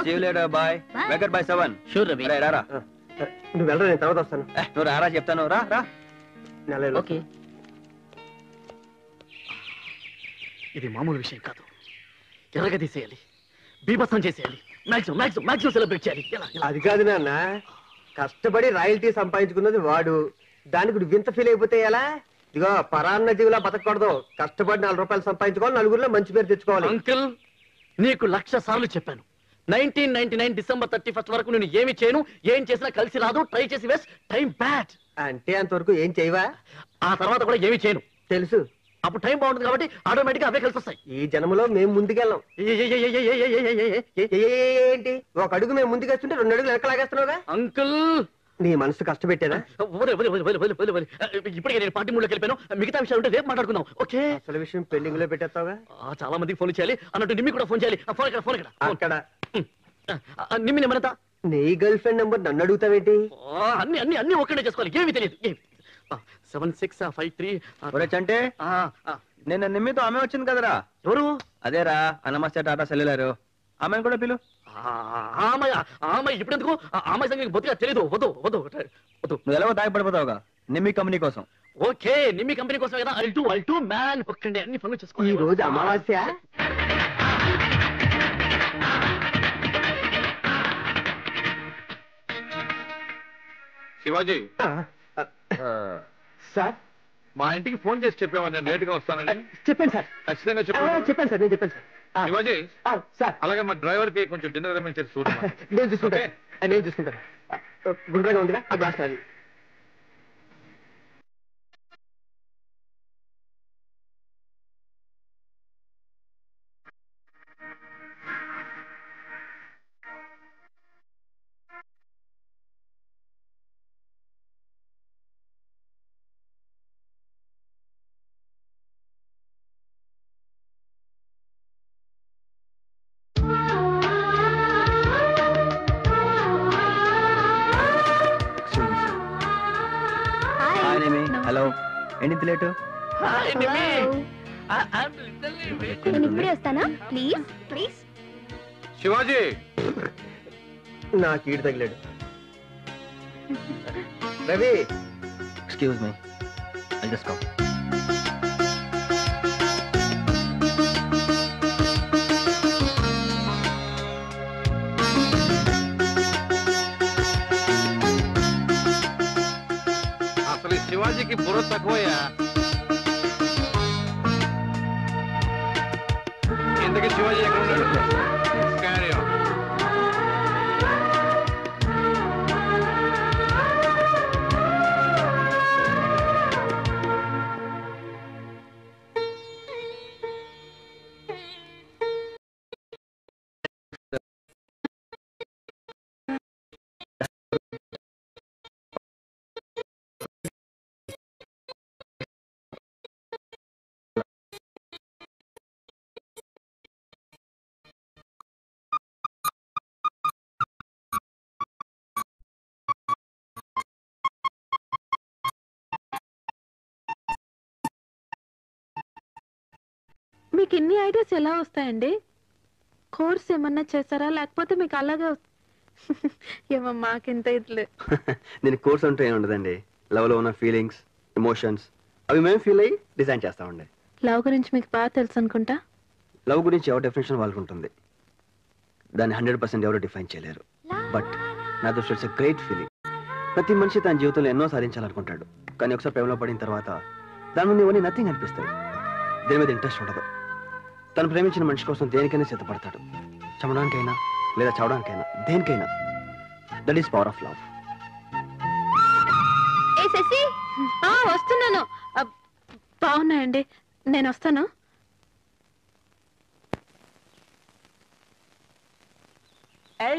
see you later. Bye. వేకర్ బై 7. షూర్ రవి. రారా. నువ్వు వెళ్ళరా, నేను తర్వాత వస్తాను. నువ్వు రారా చెప్తాను. రా రా. ఓకే. ఇది మామూలు విషయం కాదు. ఎలాగ తీసేయాలి, బీభత్సం చేసేయాలి, మాక్సిమం సెలబ్రేట్ చేయాలి. అది కాదు నాన్న, కష్టపడి రాయల్టీ సంపాదించుకున్నది వాడు, దానికి నువ్వు వింత ఫీల్ అయిపోతే ఎలా? ఇదిగో పరాన్న జీవులా బతకూడదు. కష్టపడి 4 రూపాయలు సంపాదించుకోవాలి, నలుగురిలో మంచి పేరు తెచ్చుకోవాలి. అంకుల్, నీకు 1,00,000 సార్లు చెప్పాను. 1999 డిసెంబర్ 31 వరకు నేను ఏమి చేయను, ఏం చేసినా కలిసి రాదు. ట్రై చేసి వేస్ట్ టైం బ్యాడ్. అంటే అంతవరకు ఏం చేయవా? ఆ తర్వాత కూడా ఏమి చేయను. తెలుసు. అప్పుడు టైం బాగుంటుంది కాబట్టి ఆటోమేటిక్ గా అవే కలిసి వస్తాయి. ఈ జన్మలో మేము ముందుకెళ్ళాం. ఏంటి, ఒక అడుగు మేము ముందుకేస్తుంటే 2 అడుగులు వెనకలాగేస్తున్నావుగా? అంకుల్, నీ మనసు కష్టపెట్టేదా? ఇప్పటికే నేను పార్టీ మూడులోకి వెళ్ళిపోయాను. మిగతా విషయాలు ఉంటే రేపు మాట్లాడుకుందాం. ఓకే? అసలు విషయం పెండింగ్ లో పెట్టేస్తావుగా. చాలా మందికి ఫోన్ చేయాలి అన్నట్టు నిమ్మి కూడా ఫోన్ చేయాలి. ఫోన్ అక్కడ నిమ్మి నెంబర్. నీ గర్ల్ ఫ్రెండ్ నెంబర్ నన్ను అడుగుతావేంటి? అన్ని ఒక్కడే చేసుకోవాలి, ఏమీ తెలియదు. 7653. అంటే నేను నిమ్మితో ఆమె వచ్చింది కదరా. ఎవరు? అదేరా, నమస్తే టాటా సెల్యులారు. ఆమెను కూడా పిలు. ఆమె ఇప్పుడెందుకు? ఆమె సంగతి బొత్తిగా తెలియదు. వద్దు. నువ్వు ఎలాగో తాగిపడిపోతావుగా నిమ్మి కంపెనీ కోసం. ఓకే, నిమ్మి కంపెనీ కోసం కదా. I'll do man. ఒక్కండి అన్ని పనులు చేసుకో. ఈ రోజు అమావాస్య. శివాజీ సార్, మా ఇంటికి ఫోన్ చేసి చెప్పేవా నేను లేట్ గా వస్తానని? చెప్పాను సార్. ఖచ్చితంగా చెప్పాను సార్, నేను చెప్పాను సార్. శివాజీ సార్, అలాగే మా డ్రైవర్ కి కొంచెం డిన్నర్ అరేంజ్ చేసి చూడు. నేను చూసుకుంటాను. గుండ్రగా ఉందిగా ఆ గ్లాస్ నాది. ఏంటి లేటు? నేను ఇప్పుడే వస్తానా? Please please. శివాజీ నా కీడు తగిలాడు. Ravi excuse me, I just come. అసలు ఈ శివాజీకి బుర్ర తక్కువయ్యా. ఇంతకీ శివాజీ ఎక్కడ ఉన్నాడు? Carry on. మీకు ఇన్ని ఐడియాస్ ఎలా వస్తాయండి? కోర్స్ ఏమన్నా చేస్తారా లేకపోతే మీకు అలాగే ఏమో మాకింత ఇట్లే. నేను కోర్స్ అంటూ ఏమి ఉండదండి. లవ్లో ఉన్న ఫీలింగ్స్, ఎమోషన్స్ అవి మేము ఫీల్ అయ్యి డిజైన్ చేస్తామండి. లవ్ గురించి మీకు బాగా తెలుసు అనుకుంటా. లవ్ గురించి ఎవరి డెఫినేషన్ వాళ్ళకు ఉంటుంది. దాన్ని 100% ఎవరు డిఫైన్ చేయలేరు. బట్ నా దృష్టి ఇట్స్ గ్రేట్ ఫీలింగ్. ప్రతి మనిషి తన జీవితంలో ఎన్నో సాధించాలనుకుంటాడు. కానీ ఒకసారి ప్రేమలో పడిన తర్వాత దాని ముందు ఇవన్నీ నథింగ్ అనిపిస్తాయి. దేని మీద ఇంట్రెస్ట్ ఉండదు. తను ప్రేమించిన మనిషి కోసం దేనికైనా సిద్ధపడతాడు. చమడానికైనా లేదా చవడానికైనా, దేనికైనా. That is power of love. వస్తున్నాను. బాగున్నాయండి, నేను వస్తాను.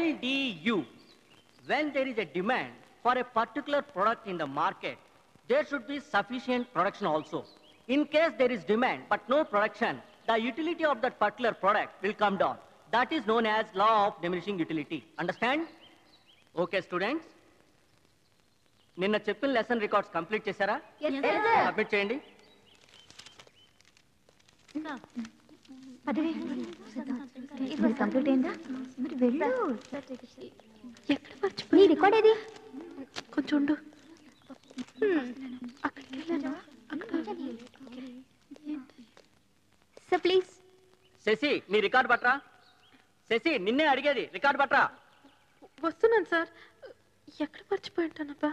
LDU. When there is a demand for a particular product in the market, there should be sufficient production also. In case there is demand but no production, the utility of that particular product will come down. That is known as law of diminishing utility. Understand? Okay, students. నిన్న చెప్పిన lesson records complete చేశారా? Submit చేయండి. Complete అయిందా? మరి వెళ్ళు. ఎక్కడ మర్చిపోయి record ఏది? కొంచెం ఉండు. అక్కడికి వెళ్ళాను. Sir please. శశి నీ రికార్డ్ పట్రా. శశి నిన్నే అడిగేది, రికార్డ్ పట్రా. వస్తున్నాను సార్. ఎక్కడ మర్చిపోయి ఉంటానబ్బా,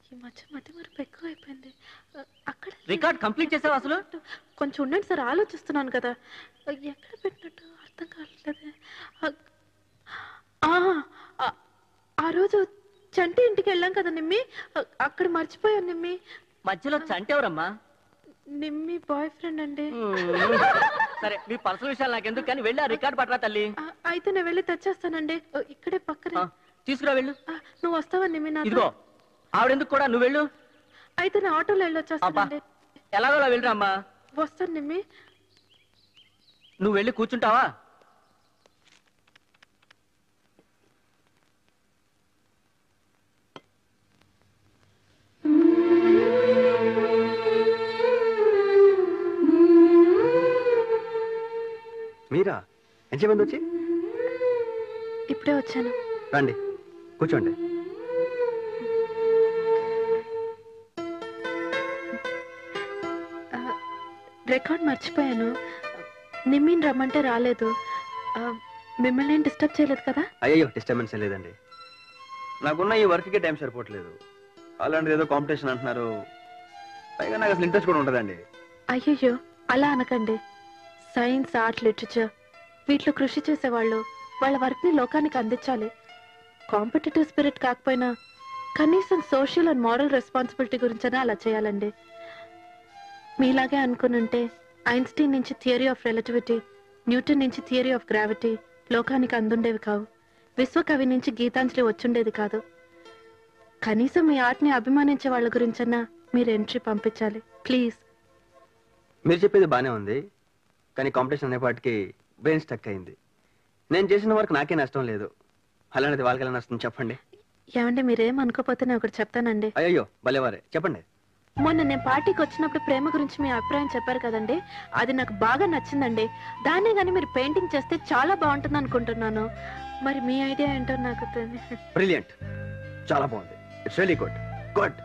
ఈ మధ్య మరపు ఎక్కువ అయిపోయింది. అక్కడ రికార్డ్ కంప్లీట్ చేసావు అసలు? కొంచెం ఉండండి సార్, ఆలోచిస్తున్నాను కదా. ఎక్కడ పెట్టినట్టు అర్థం కావట్లేదు. ఆ రోజు చంటి ఇంటికి వెళ్ళాం కదా నిమ్మి, అక్కడ మర్చిపోయాను నిమ్మి. మధ్యలో చంటి ఎవరమ్మా? నిమ్మి బాయ్ ఫ్రెండ్ అండి. సరే మీ పర్సనల్ విషయాలు నాకెందుకు, కానీ వెళ్ళి ఆ రికార్డ్ పట్రా తల్లి. అయితే నేను వెళ్ళి తెచ్చేస్తానండి, ఇక్కడే పక్కనే. తీసుకురా వెళ్ళు. నువ్వు వస్తావా నిమ్మి? ఇదిగో ఆవిడెందుకు కూడా, నువ్వు వెళ్ళు. అయితే నా ఆటోలో వెళ్ళొచ్చేస్తానండి. ఎలాగో వెళ్ళరా అమ్మా. వస్తాను నిమ్మి. నువ్వు వెళ్ళి కూర్చుంటావా? మీరా? ఎంతసేపు వచ్చి? ఇప్పుడే వచ్చాను. రండి కూర్చోండి. రికార్డ్ మర్చిపోయాను. నిమ్మిని రమ్మంటే రాలేదు. మిమ్మల్ని ఏం డిస్టర్బ్ చేయలేదు కదా? అయ్యో డిస్టర్బెన్స్ లేదండి. నాకున్న ఈ వర్క్కి టైం సరిపోవట్లేదు. అలాంటిది ఏదో కాంపిటీషన్ అంటున్నారు. పైగా నాకు అసలు ఇంట్రెస్ట్ కూడా ఉంటుందండి. అయ్యయ్యో అలా అనకండి. సైన్స్, ఆర్ట్, లిటరేచర్ వీటిలో కృషి చేసేవాళ్ళు వాళ్ళ వర్క్ని లోకానికి అందించాలి. కాంపిటేటివ్ స్పిరిట్ కాకపోయినా కనీసం సోషల్ అండ్ మారల్ రెస్పాన్సిబిలిటీ గురించైనా అలా చేయాలండి. మీలాగే అనుకునుంటే ఐన్స్టీన్ నుంచి థియరీ ఆఫ్ రిలేటివిటీ, న్యూటన్ నుంచి థియరీ ఆఫ్ గ్రావిటీ లోకానికి అందుండేవి కావు. విశ్వకవి నుంచి గీతాంజలి వచ్చుండేది కాదు. కనీసం మీ ఆర్ట్ని అభిమానించే వాళ్ళ గురించన్నా మీరు ఎంట్రీ పంపించాలి ప్లీజ్. మీరు చెప్పేది బాగానే ఉంది, కానీ కాంపిటీషన్ అనేపాటికి బ్రెయిన్ స్టక్ అయింది. నేను చేసిన వర్క్ నాకే నష్టం లేదు, అలాంటిది వాళ్ళకి ఎలా నష్టం చెప్పండి. ఏమంటే మీరేం అనుకోపోతే నేను ఒకటి చెప్తానండి. అయ్యో భలేవారే, చెప్పండి. మొన్న నేను పార్టీకి వచ్చినప్పుడు ప్రేమ గురించి మీ అభిప్రాయం చెప్పారు కదండి, అది నాకు బాగా నచ్చిందండి. దాన్నే గానీ మీరు పెయింటింగ్ చేస్తే చాలా బాగుంటుంది అనుకుంటున్నాను. మరి మీ ఐడియా ఏంటో నాకు తెలియదు. బ్రిలియంట్, చాలా బాగుంది. It's really good. గుడ్.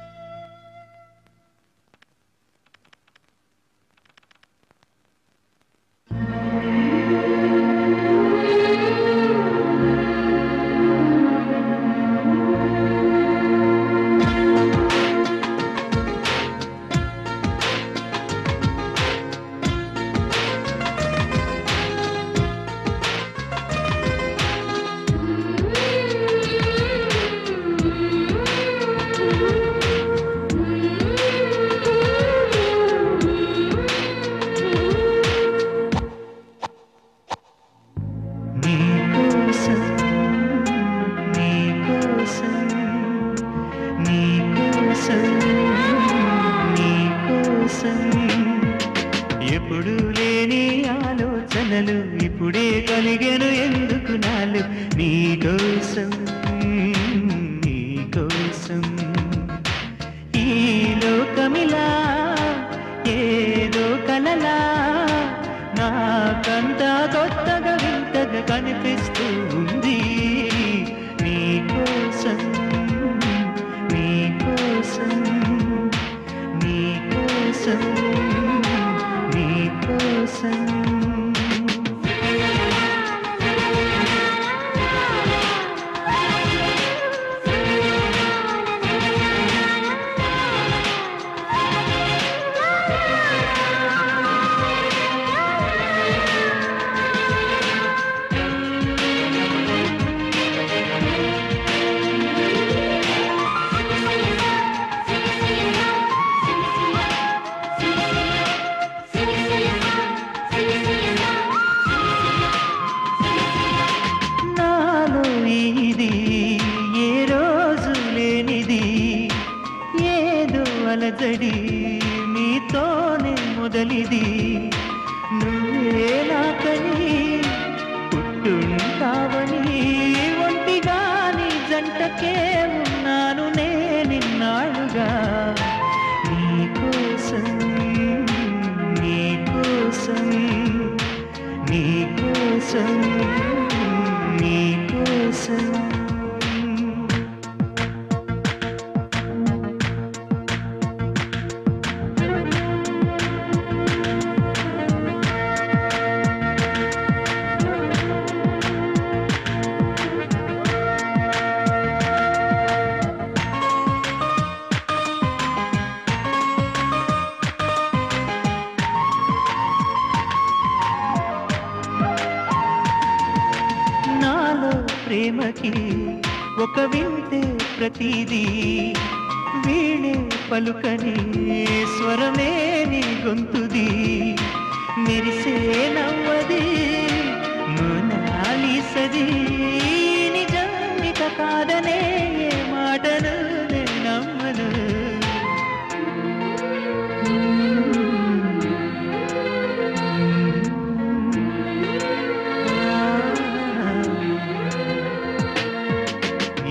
ఎప్పుడు లేని ఆలోచనలు ఇప్పుడే కలిగెను ఎందుకు నాలు నీకోసం నీకోసం. ఈ లోకమిలా ఏదో కలలా నాకంతా కొత్తగా వింతగా కనిపిస్తూ ఉంది. నీకోసం నీకోసం నీకోసం నీకోసం. అలజడి నీతోనే మొదలిది. నువ్వే నాకని పుట్టుంటావని ఒంటిగాని జంటకే ఉన్నాను నేనిన్నాళ్ళుగా. నీకోసం నీకోసం నీకోసం నీకోసం. ప్రేమకి ఒక వింతే ప్రతిదీ వీణే పలుకని స్వరమే నీ గొంతుది. మెరిసే నవ్వది మోనాలిసది నిజమిక కాదనే ఏ మాటను నేను నమ్మను.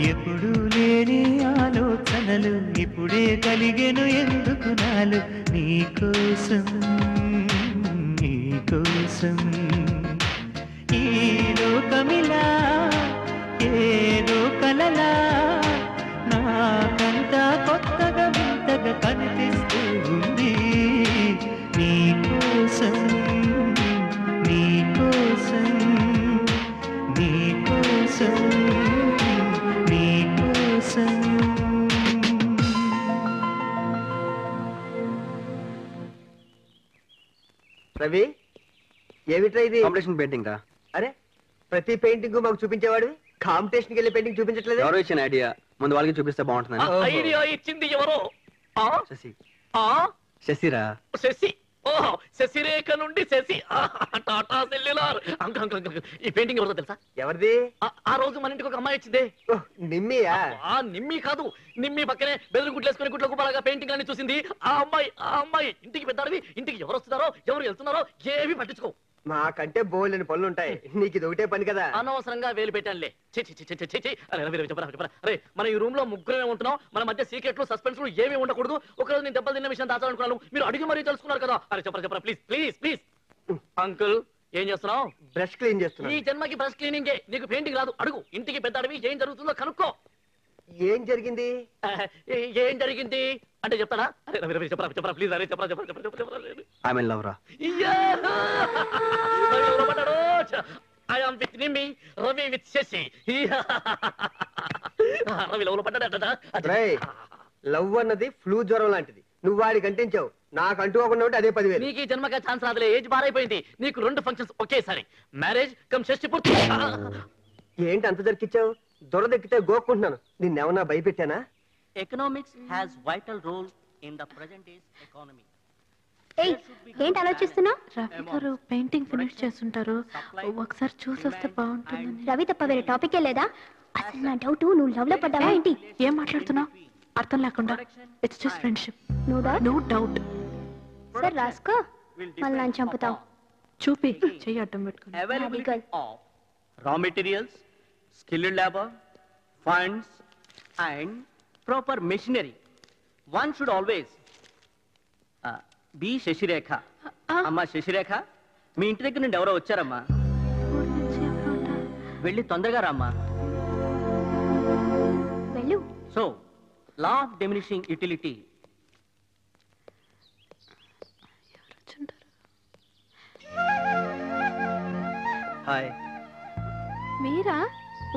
ఎప్పుడు లేని ఆలోచనలు ఇప్పుడే కలిగెను ఎందుకు నాలు. నీకోసం నీకోసం ఈ లోకమిలా ఏదో కలలా నాకంతా కొత్తగా వింతగా కనిపిస్తూ ఉంది. నీకోసం నీకోసం నీకోసం నీకోసం. రవి, ఏమిట్రా ఇది? కాంపిటీషన్ పెయింటింగ్ రా. అరే, ప్రతి పెయింటింగ్ మాకు చూపించేవాడు, కాంపిటీషన్కి వెళ్ళి పెయింటింగ్ చూపించట్లేదు. ఎవరో ఇచ్చిన ఐడియా, ముందు వాళ్ళకి చూపిస్తే బాగుంటుందని. ఐడియా ఇచ్చింది ఎవరో? శశి. శశిరా? శశి. ఓహో, శశిరేఖ నుండి శశి. టాటా సెల్యులార్. ఈ పెయింటింగ్ ఎవరిదో తెలుసా? ఎవరిది? ఆ రోజు మన ఇంటికి ఒక అమ్మాయి వచ్చింది. నిమ్మియా? నిమ్మి కాదు, నిమ్మి పక్కనే బెదురు గుడ్లేసుకుని గుడ్ల గుబ్బలాగా పెయింటింగ్ అన్ని చూసింది ఆ అమ్మాయి. ఇంటికి పెద్దాడివి, ఇంటికి ఎవరు వస్తున్నారో ఎవరు వెళ్తున్నారో ఏవి పట్టించుకో. మాకంటే బోల్డెని పనులు ఉంటాయి, నీకు ఇది ఒకటే పని కదా. అనవసరంగా వేలు పెట్టానులే. అరే మనం ఈ రూమ్ లో ముగ్గురమే ఉంటున్నాం, మన మధ్య సీక్రెట్లు సస్పెన్స్లు ఏమీ ఉండకూడదు. ఒకరోజు నేను దెబ్బలు తిన్న విషయం దాచాలనుకున్నాను, మీరు అడిగి మరీ తెలుసుకున్నారు కదా. అరే చెప్పరా ప్లీజ్ ప్లీజ్ ప్లీజ్. అంకుల్ ఏం చేస్తున్నావు? బ్రష్ క్లీన్ చేస్తున్నా. ఈ జన్మకి బ్రష్ క్లీనింగే, నీకు పెయింటింగ్ రాదు. అడుగు, ఇంటికి పెద్ద అడవి, ఏం జరుగుతుందో కనుక్కో. ఏం జరిగింది? ఏం జరిగింది అంటే చెప్తాడా? అరే రవి చెప్పరా ప్లీజ్. అరే చెప్పరా. ఐ మీన్ లవ్ రా. I am with Nimmi, Ravi with Shashi. Ravi love లో పడ్డా. లవ్ అన్నది ఫ్లూ జ్వరం లాంటిది, నువ్వు వాడికి అంటించావు, నాకు అంటుకోకుండా ఉంటే అదే 10,000. నీకు ఈ జన్మగా ఛాన్స్ రాదులే, ఏజ్ బారైపోయింది. నీకు 2 ఫంక్షన్స్ ఒకేసారి, మ్యారేజ్ కమ్ షష్టి పూర్తి. ఏంటి అంత జరికిచ్చావు? దొరదెక్కితే గోక్కుంటున్నాను, నిన్నేమన్నా భయపెట్టానా? Economics has vital role in the present day's economy. ఏంటి ఆలోచిస్తున్నా? రవి గారు పెయింటింగ్ ఫినిష్ చేస్తుంటారు, ఒకసారి చూసి వస్తే బాగుంటుంది. రవి తప్ప వేరే టాపికే లేదా? అసలు నా డౌట్, నువ్వు లవ్ లో పడ్డావా ఏంటి? ఏం మాట్లాడుతున్నావు అర్థం లేకుండా? It's just friendship. No doubt. సరే రాసుకో, మళ్ళీ నన్ను చంపుతావు. చూపి చెయ్యి అడ్డం పెట్టుకుని. Availability of raw materials, skilled labor, funds and proper machinery. One should always be Sasirekha. అమ్మా శశిరేఖ, మీ ఇంటి దగ్గర నుండి ఎవరో వచ్చారమ్మా, వెళ్ళి తొందరగా రామ్మా. వెళ్ళు. So law of diminishing utility. Hi. మీరా?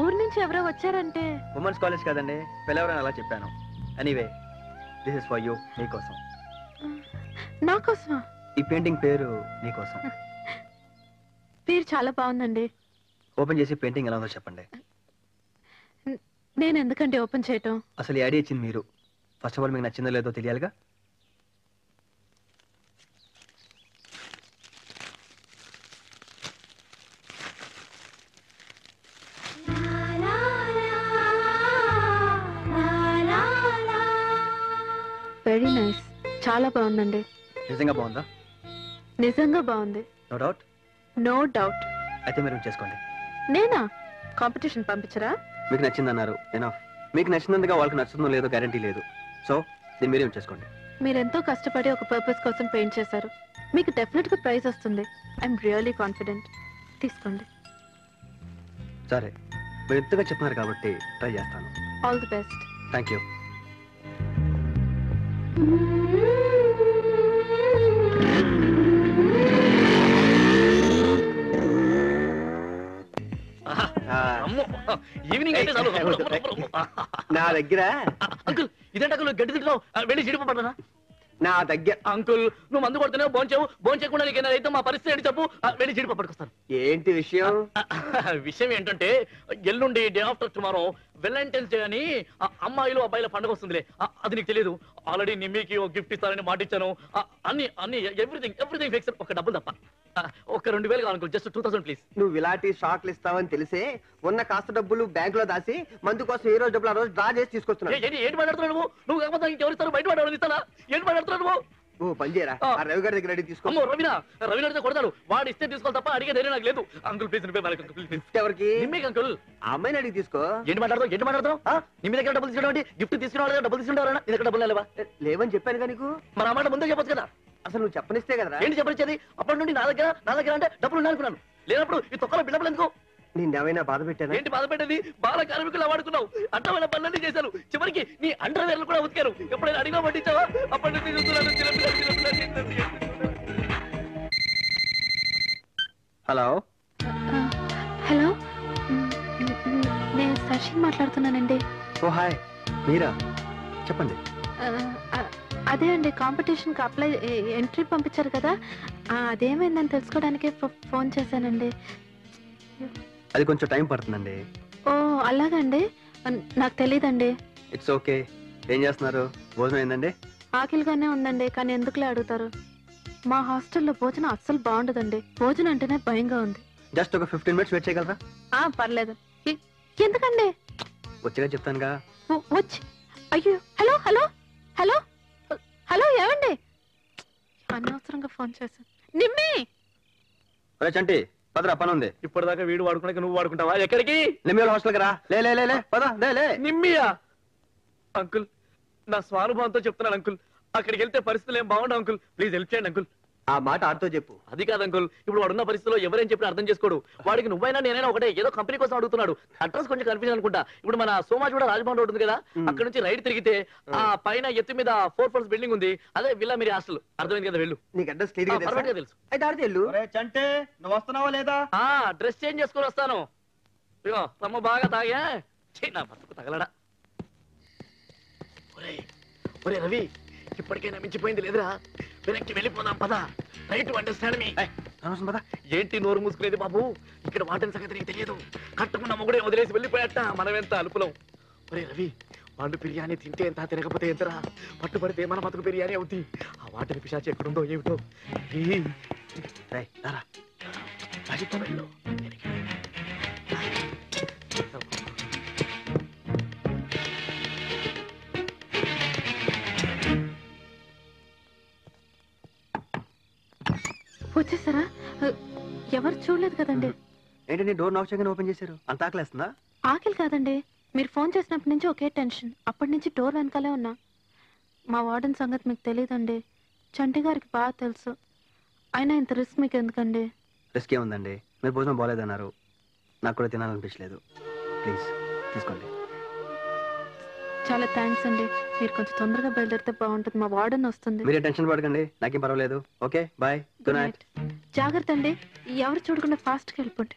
ఊరు నుంచి ఎవరో వచ్చారంటే? ఉమెన్స్ కాలేజ్ కదండి, పిలవరని అలా చెప్పాను. Anyway this is for you, నీకోసం. నాకోసమా? ఈ పెయింటింగ్ పేరు నీకోసం. పేరు చాలా బాగుందండి. ఓపెన్ చేసి పెయింటింగ్ ఎలా ఉందో చెప్పండి. నేను ఎందుకంటే ఓపెన్ చేయటం? అసలు ఈ ఐడియా ఇచ్చింది మీరు. ఫస్ట్ ఆఫ్ ఆల్ మీకు నచ్చిందో లేదో తెలియాలిగా. వెరీ నైస్, చాలా బాగుందండి. నిజంగా బాగుందా? నిజంగా బాగుంది. No doubt. No doubt. అయితే మీరు చేసుకోండి. నేనా? కాంపిటీషన్ పంపించరా? మీకు నచ్చిందన్నారు, ఎనఫ్. మీకు నచ్చినందుగా వాళ్ళకి నచ్చుతుందో లేదో గ్యారంటీ లేదు. సో దీన్ని మీరే చేసుకోండి. మీరెంతో కష్టపడి ఒక పర్పస్ కోసం పెయింట్ చేశారు, మీకు డెఫినెట్ గా ప్రైజ్ వస్తుంది. I'm really confident. తీసుకోండి. సరే, మీరు ఎంతగా చెప్తున్నారు కాబట్టి ట్రై చేస్తాను. All the best. Thank you. Evening అయితే చాలు. నా దగ్గర అంకుల్ ఇదేంటి అంకుల్ గడ్డి తింటున్నావు? వెళ్ళి జీడిపడ్డా. నా దగ్గర అంకుల్ నువ్వు మందు కొడుతున్నావు, భోంచేయకుండా నీకు అయితే మా పరిస్థితి ఏంటి చెప్పు. వెళ్ళి జీడిపప్పు పట్టుకొస్తాను. ఏంటి విషయం? విషయం ఏంటంటే ఎల్లుండి day after tomorrow Valentine's day అని అమ్మాయిలు అబ్బాయిల పండుగ వస్తుందిలే. అది నీకు తెలియదు. ఆల్రెడీ నిమ్మికి ఒక గిఫ్ట్ ఇస్తానని మాట ఇచ్చాను. అన్ని ఎవ్రీథింగ్ ఫిక్స్. ఒక డబ్బులు తప్ప. ఒక 2,000 కావాలి, జస్ట్ 2,000 ప్లీజ్. నువ్వు ఇలాంటి షాక్లు ఇస్తావని తెలిసే ఉన్న కాస్త డబ్బులు బ్యాంక్ లో దాసి మందు కోసం ఏ రోజు డబ్బులు ఆ రోజు డ్రా చేసి తీసుకొస్తున్నావు. ఏంటి మాట్లాడుతున్నావు నువ్వు? కాకపోతే ఇంకెవరిస్తారు? బయట వాడు ఇస్తానా? ఏంటి మాట్లాడుతున్నావు నువ్వు? ఓ పని చేయరా, ఆ రవి గారి దగ్గర తీసుకో. రవి అడిగితే కొడతాడు. వాడు ఇస్తే తీసుకోవాలి తప్ప అడిగే ధైర్యం నాకు లేదు. Uncle please. గిఫ్ట్ ఎవరికి? నిమ్మికి అంకుల్. ఆ అమ్మాయిని అడిగి తీసుకో. ఏంటి మాట్లాడుతావు? నిమ్మి దగ్గర డబ్బులు తీసుకోవడం, గిఫ్ట్ తీసుకునే వాళ్ళ డబ్బులు తీసుకుంటారా? నీ దగ్గర డబ్బులు లేవా? లేవని చెప్పాను కానీ నీకు. మన మాట ముందే చెప్పొచ్చు కదా. అసలు నువ్వు చెప్పనిస్తే కదరా. ఏంటి చెప్పనిచ్చేది? అప్పటి నుండి నా దగ్గర అంటే డబ్బులు అనుకున్నాను. లేనప్పుడు ఈ తొక్కలో బిడ్డలు ఎందుకు? నిన్నేమైనా బాధ పెట్టాను? ఏంటి బాధ పెట్టేది? బాల కార్మికులు వాడుకున్నావు, అడ్డమైన పనులన్నీ చేశాను. చివరికి నీ అండర్వేర్లు కూడా ఉతికారు. ఎప్పుడైనా అడిగా పట్టించావా? అప్పటి నుంచి చూస్తున్నాను. హలో హలో, నేను సచిన్ మాట్లాడుతున్నానండి. ఓ హాయ్, మీరా? చెప్పండి. అదే అండి, కాంపిటీషన్కి ఎంట్రీ పంపించారు కదా, అదేమైందని తెలుసుకోవడానికి ఫోన్ చేశానండి. అది కొంచెం టైం పడుతుందండి. ఓ అలాగండి, నాకు తెలీదండి. It's okay. ఏం చేస్తున్నారు? భోజనం అయిందండి? ఆకలిగానే ఉందండి, కానీ ఎందుకులే అడుగుతారు? మా హాస్టల్లో భోజనం అస్సలు బాగుండదండి. భోజనం అంటేనే భయంగా ఉంది. జస్ట్ ఒక 15 minutes వెయిట్ చేయగలరా? పర్లేదు. ఎందుకండి? వచ్చేగా చెప్తానుగా. వచ్చి అయ్యో. హలో హలో హలో హలో, ఏమండి? అనవసరంగా ఫోన్ చేశాను. నిమ్మి ఒరే చంటి పదరా పని ఉంది. ఇప్పటిదాకా వీడు వాడుకున్నాక నువ్వు వాడుకుంటావా? ఎక్కడికి? నిమ్మియాల హాస్టల్కి రా. లే లే లే పద లే. నిమ్మియా? అంకుల్ నా స్వానుభవంతో చెప్తున్నాను అంకుల్, అక్కడికి వెళ్తే పరిస్థితులు ఏం బాగుండవు అంకుల్. ప్లీజ్ హెల్ప్ చేయండి అంకుల్. ఆ మాట ఆడుతో చెప్పు. అది కాదు అంకుల్, ఇప్పుడు వాడున్న పరిస్థితిలో ఎవరేం చెప్పినా అర్థం చేసుకోడు. వాడికి నువ్వైనా నేనైనా ఒకటే, ఏదో కంపెనీ కోసం అడుగుతున్నాడు. అడ్రస్ కొంచెం కన్ఫ్యూజన్ అనుకుంటా. ఇప్పుడు మన సోమాజ్ కూడా రాజభవన్ రోడ్ ఉంది కదా, అక్కడ నుంచి రైట్ తిరిగితే ఆ పైన ఎత్తు మీద 4 floors బిల్డింగ్ ఉంది, అదే విల్లా మీరు హాస్టల్. అర్థమైంది కదా, వెళ్ళు. నీకు అడ్రస్ క్లియర్ తెలుసు. అయితే ఆడితే వెళ్ళు. చంటే నువ్వు వస్తున్నావా లేదా? డ్రెస్ చేంజ్ చేసుకొని వస్తాను. ఇగో రమ్మ బాగా తాగా నా బతుకు తగలడా. ఒరే రవి, ఇప్పటికైనా మించిపోయింది లేదురా, వెనక్కి వెళ్ళిపోదాం పద. రైట్ అండర్స్టాండ్ మీ. ఏంటి నోరు మూసుకునేది బాబు, ఇక్కడ వాటిని సంగతి నీకు తెలియదు. కట్టుకున్న మొగుడే వదిలేసి వెళ్ళిపోయాట, మనమెంత అలుపులం. ఒరే రవి, వాళ్ళు బిర్యానీ తింటే ఎంత, తినకపోతే ఎంతరా? పట్టుబడితే మన బతుకు బిర్యానీ అవుతుంది. ఆ వాటిని పిశాచి ఎక్కడుందో ఏమిటో. వెళ్ళు. వచ్చేసారా? ఎవరు చూడలేదు కదండి. ఏంటండి డోర్ నాక్ చేయగానే ఓపెన్ చేశారు? అంత ఆకలేస్తుందా? ఆకలి కాదండి, మీరు ఫోన్ చేసినప్పటి నుంచి ఒకే టెన్షన్. అప్పటి నుంచి డోర్ వెనకాలే ఉన్నా. మా వార్డెన్ సంగతి మీకు తెలియదండి, చంటి గారికి బాగా తెలుసు. అయినా ఇంత రిస్క్ మీకు ఎందుకండి? రిస్క్ ఏముందండి, మీరు భోజనం బాగాలేదన్నారు, నాకు కూడా తినాలనిపించలేదు. ప్లీజ్ తీసుకోండి. చాలా థ్యాంక్స్ అండి, మీరు కొంచెం తొందరగా బయలుదేరితే బాగుంటుంది. మా వార్డెన్ వస్తుంది. మీరే టెన్షన్ పడకండి, నాకేం పర్వాలేదు. Okay bye, good night. జాగ్రత్త అండి, ఎవరు చూడకుండా ఫాస్ట్గా వెళ్ళిపోండి.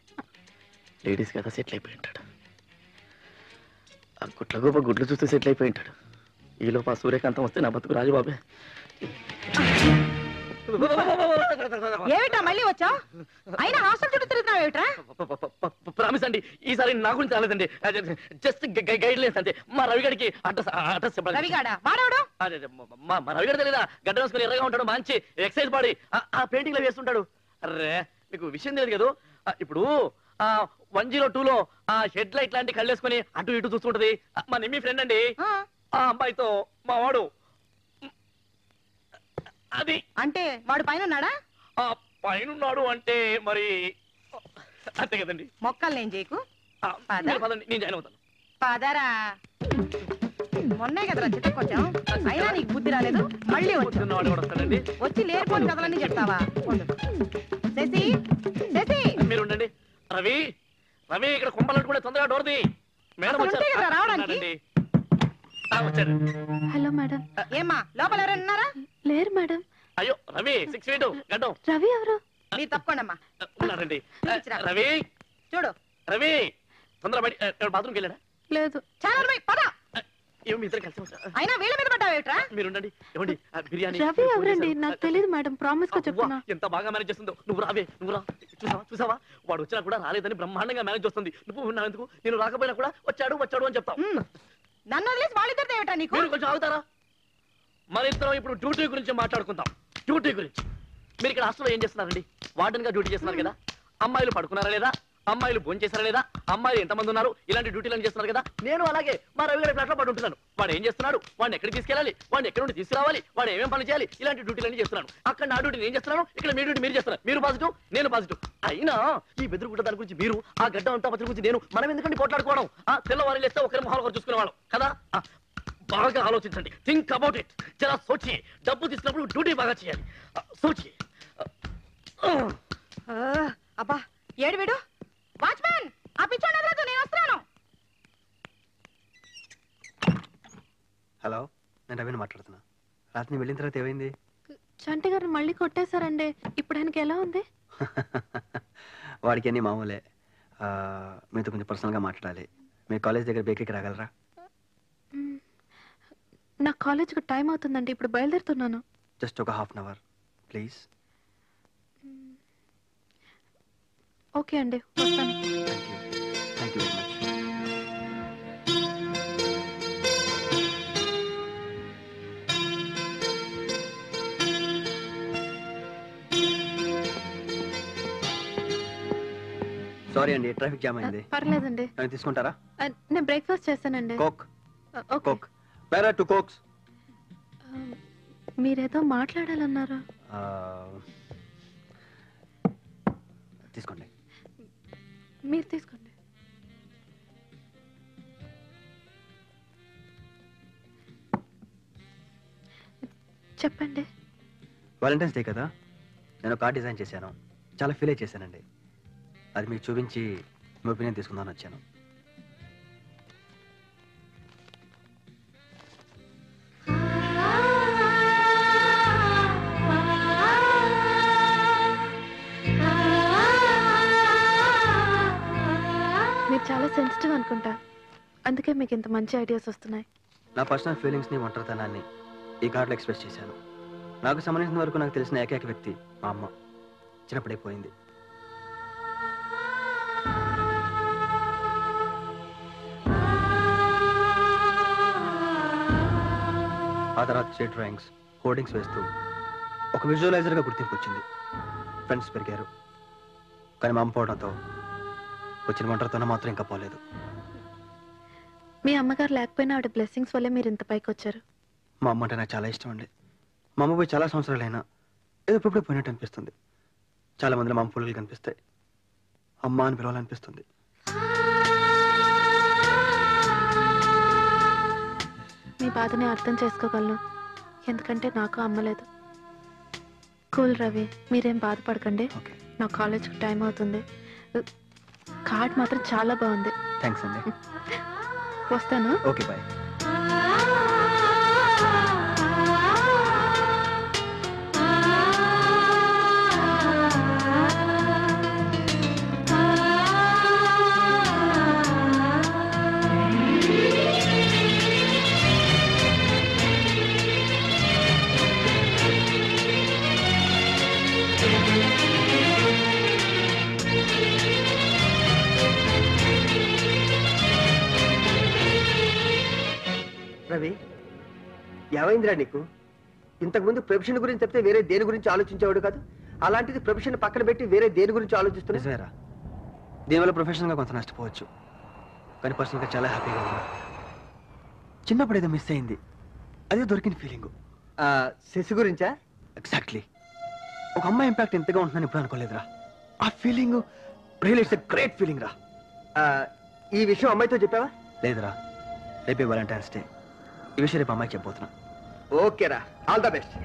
లేడీస్ కదా సెటిల్ అయిపోయి ఉంటాడు. ఆ గుట్ల గోప గుడ్లు చూస్తే సెటిల్ అయిపోయి ఉంటాడు. ఈలోపు ఆ సూర్యకాంతం వస్తే నా బతుకు రాజుబాబే. ఏమిటా మళ్ళీ వచ్చావు? అయినా హాస్టల్ చుట్టూ తిరుగుతున్నావు ఏమిట్రా? ప్రామిస్ అండి, ఈసారి నా గురించి రాలేదండి, జస్ట్ గైడ్ లైన్స్ అంతే. మా రవిగడికి అడ్రస్ చెప్పాలి. రవిగాడా? వాడవడు? మా రవిగడ తెలీదా? గడ్డ వేసుకుని ఎర్రగా ఉంటాడు, మంచి ఎక్సైజ్ బాడీ, ఆ పెయింటింగ్ లో వేస్తుంటాడు. అర్రే మీకు విషయం తెలియదు కదా, ఇప్పుడు 102లో ఆ హెడ్ లైట్ లాంటి కళ్ళేసుకుని అటు ఇటు చూస్తుంటది మా నిమ్మి ఫ్రెండ్ అండి. ఆ అమ్మాయితో మా వాడు అది. అంటే వాడు పైన ఉన్నాడా? పైన అంటే మరి అంతే కదండి. మొక్కలు నేను చేయకు, పదండి నేను జాయిన్ అవుతాను. పదరా. మొన్నే కదరా చిత్తకొచ్చాం, అయినా నీకు బుద్ధి రాలేదు. మళ్ళీ వస్తాడండి, వచ్చి లేకపోని కదలని చెప్తావా? శశి శశి మీరు ఉండండి. రవి రవి ఇక్కడ కుంపలట్టుకుంటే తొందరగా డోర్ది. మేడం రావడానికి. వచ్చారు. Hello madam. ఏమ్మా లోపల ఎవరైనా ఉన్నారా? లేరు మేడం. అయ్యో రవి 6 feet గడ్డం. రవి ఎవరు? మీరు తప్పకోండమ్మా. ఉన్నారండి. రవి చూడు. రవి తొందర బయట బాత్రూమ్కి వెళ్ళాడా? లేదు. చాలా పద. ఏమో మీ ఇద్దరు కలిసి అయినా వీళ్ళ మీద పడ్డావేట్రా? మీరు ఉండండి. ఏమండి బిర్యానీ? రవి ఎవరండి? నాకు తెలియదు మేడం, ప్రామిస్ గా చెప్తున్నా. ఎంత బాగా మేనేజ్ చేస్తుందో. నువ్వు రావే, నువ్వు రా. చూసావా వాడు వచ్చినా కూడా రాలేదని బ్రహ్మాండంగా మేనేజ్ చేస్తుంది. నువ్వు ఉన్నావెందుకు? నేను రాకపోయినా కూడా వచ్చాడు వచ్చాడు అని చెప్తావు. నన్ను వదిలేసి వాళ్ళిద్దరితో ఏమిటా నీకు? మీరు కొంచెం ఆగుతారా? మన ఇద్దరం ఇప్పుడు డ్యూటీ గురించి మాట్లాడుకుందాం. డ్యూటీ గురించి. మీరు ఇక్కడ హాస్టల్లో ఏం చేస్తున్నారండి? వార్డెన్ గా డ్యూటీ చేస్తున్నారు కదా. అమ్మాయిలు పడుకున్నారా లేదా? అమ్మాయిలు భోజనం చేశారా లేదా? అమ్మాయిలు ఎంతమంది ఉన్నారు? ఇలాంటి డ్యూటీలను చేస్తున్నారు కదా. నేను అలాగే మా రవి గారి ఫ్లాట్ లో పడి ఉంటున్నాను. వాడు ఏం చేస్తున్నాడు? వాడిని ఎక్కడికి తీసుకెళ్ళాలి? వాడిని ఎక్కడి నుండి తీసుకురావాలి? వాడు ఏమేం పని చేయాలి? ఇలాంటి డ్యూటీలన్నీ చేస్తున్నాను. అక్కడ నా డ్యూటీ నేను చేస్తున్నాను, ఇక్కడ మీ డ్యూటీ మీరు చేస్తున్నారు. మీరు పాజిటివ్, నేను పాజిటివ్. అయినా ఈ బెదురుగుడ్డ దాని గురించి మీరు, ఆ గడ్డ అంతా పత్రి గురించి నేను, మనం ఎందుకంటే పోట్లాడుకోవడం? తెల్లవారు లేస్తే ఒకరి మొహాలు ఒకరు చూసుకునేవాళ్ళం కదా. బాగా ఆలోచించండి. Think about it. జరా సోచి. డబ్బు తీసుకున్నప్పుడు డ్యూటీ బాగా చేయాలి. సోచి. అబ్బా ఏడు వీడు. వాచ్మెన్ ఆ పిచ్చోడు వదలొద్దు, నేను వస్తున్నాను. హలో, నేను రవిని మాట్లాడుతున్నా. రాత్రి వెళ్ళిన తర్వాత ఏమైంది? చంటి గారు మళ్ళీ కొట్టేశారండి. ఇప్పుడు ఆయనకి ఎలా ఉంది? వాడికి అన్ని మామూలే. మీతో కొంచెం పర్సనల్గా మాట్లాడాలి. మీరు కాలేజ్ దగ్గర బేకరీకి రాగలరా? నా కాలేజ్కి టైం అవుతుందండి, ఇప్పుడు బయలుదేరుతున్నాను. జస్ట్ ఒక 1/2 hour ప్లీజ్. ఓకే అండి, వస్తాను. Thank you very much. Sorry అండి, ట్రాఫిక్ జామ్ అయింది. పర్లేదండి. తీసుకుంటారా? నేను బ్రేక్ఫాస్ట్ చేస్తానండి. కోక్. కోక్. పేరా 2 cokes. మీరేదో మాట్లాడాలన్నారు. తీసుకోండి. మీరు తీసుకోండి. చెప్పండి. వాలంటైన్స్ డే కదా, నేను కార్డ్ డిజైన్ చేశాను. చాలా ఫీల్ అయి చేశానండి. అది మీకు చూపించి మీ ఒపీనియన్ తీసుకుందామని వచ్చాను. మీరు చాలా సెన్సిటివ్ అనుకుంటా, అందుకే మీకు ఇంత మంచి ఐడియాస్ వస్తున్నాయి. నా పర్సనల్ ఫీలింగ్స్ని, ఒంటరితనాన్ని ఈ కార్డులో ఎక్స్ప్రెస్ చేశాను. నాకు సంబంధించిన వరకు నాకు తెలిసిన ఏకైక వ్యక్తి మా అమ్మ. చిన్నప్పుడే పోయింది. ఆ తర్వాత స్ట్రీట్ డ్రాయింగ్స్, హోర్డింగ్స్ వేస్తూ ఒక విజువలైజర్గా గుర్తింపు వచ్చింది. ఫ్రెండ్స్ పెరిగారు. కానీ మా అమ్మ పోవడంతో వచ్చిన ఒంటరితనం మాత్రం ఇంకా పోలేదు. మీ అమ్మగారు లేకపోయినా ఆవిడ బ్లెస్సింగ్స్ వల్లే మీరు ఇంత పైకి వచ్చారు. మా అమ్మ అంటే నాకు చాలా ఇష్టం అండి. మా అమ్మ పోయి చాలా సంవత్సరాలైనా ఏదో ఇప్పుడే పోయినట్టు అనిపిస్తుంది. చాలా మందిలో మా అమ్మ పుల్లలు కనిపిస్తాయి. అమ్మ అని పిలవాలనిపిస్తుంది. మీ బాధని అర్థం చేసుకోగలను, ఎందుకంటే నాకు అమ్మలేదు. కూల్ రవి, మీరేం బాధపడకండి. నా కాలేజ్కి టైం అవుతుంది. కార్డ్ మాత్రం చాలా బాగుంది. థ్యాంక్స్ అండి. వస్తాను. Okay, bye. రవి, ఏమైందిరా నీకు? ఇంతకుముందు ప్రొఫెషన్ గురించి చెప్తే వేరే దేని గురించి ఆలోచించేవాడు కాదు. అలాంటిది ప్రొఫెషన్ పక్కన పెట్టి వేరే దేని గురించి ఆలోచిస్తున్నా? నిజమేరా, దీనివల్ల ప్రొఫెషనల్గా కొంత నష్టపోవచ్చు, కానీ పర్సనల్గా చాలా హ్యాపీగా ఉన్నా. చిన్నప్పుడు ఏదో మిస్ అయింది, అదే దొరికిన ఫీలింగ్. శశి గురించా? ఎగ్జాక్ట్లీ. ఒక అమ్మాయి ఇంపాక్ట్ ఎంతగా ఉంటుందని ఎప్పుడు అనుకోలేదురా. ఆ feeling really it's a great feeling రా. ఈ విషయం అమ్మాయితో చెప్పావా? లేదురా, రేపే వాలంటైన్స్ డే. ఈ విషయం రేపు అమ్మాయికి చెప్పబోతున్నా. ఓకేరా, ఆల్ ద బెస్ట్.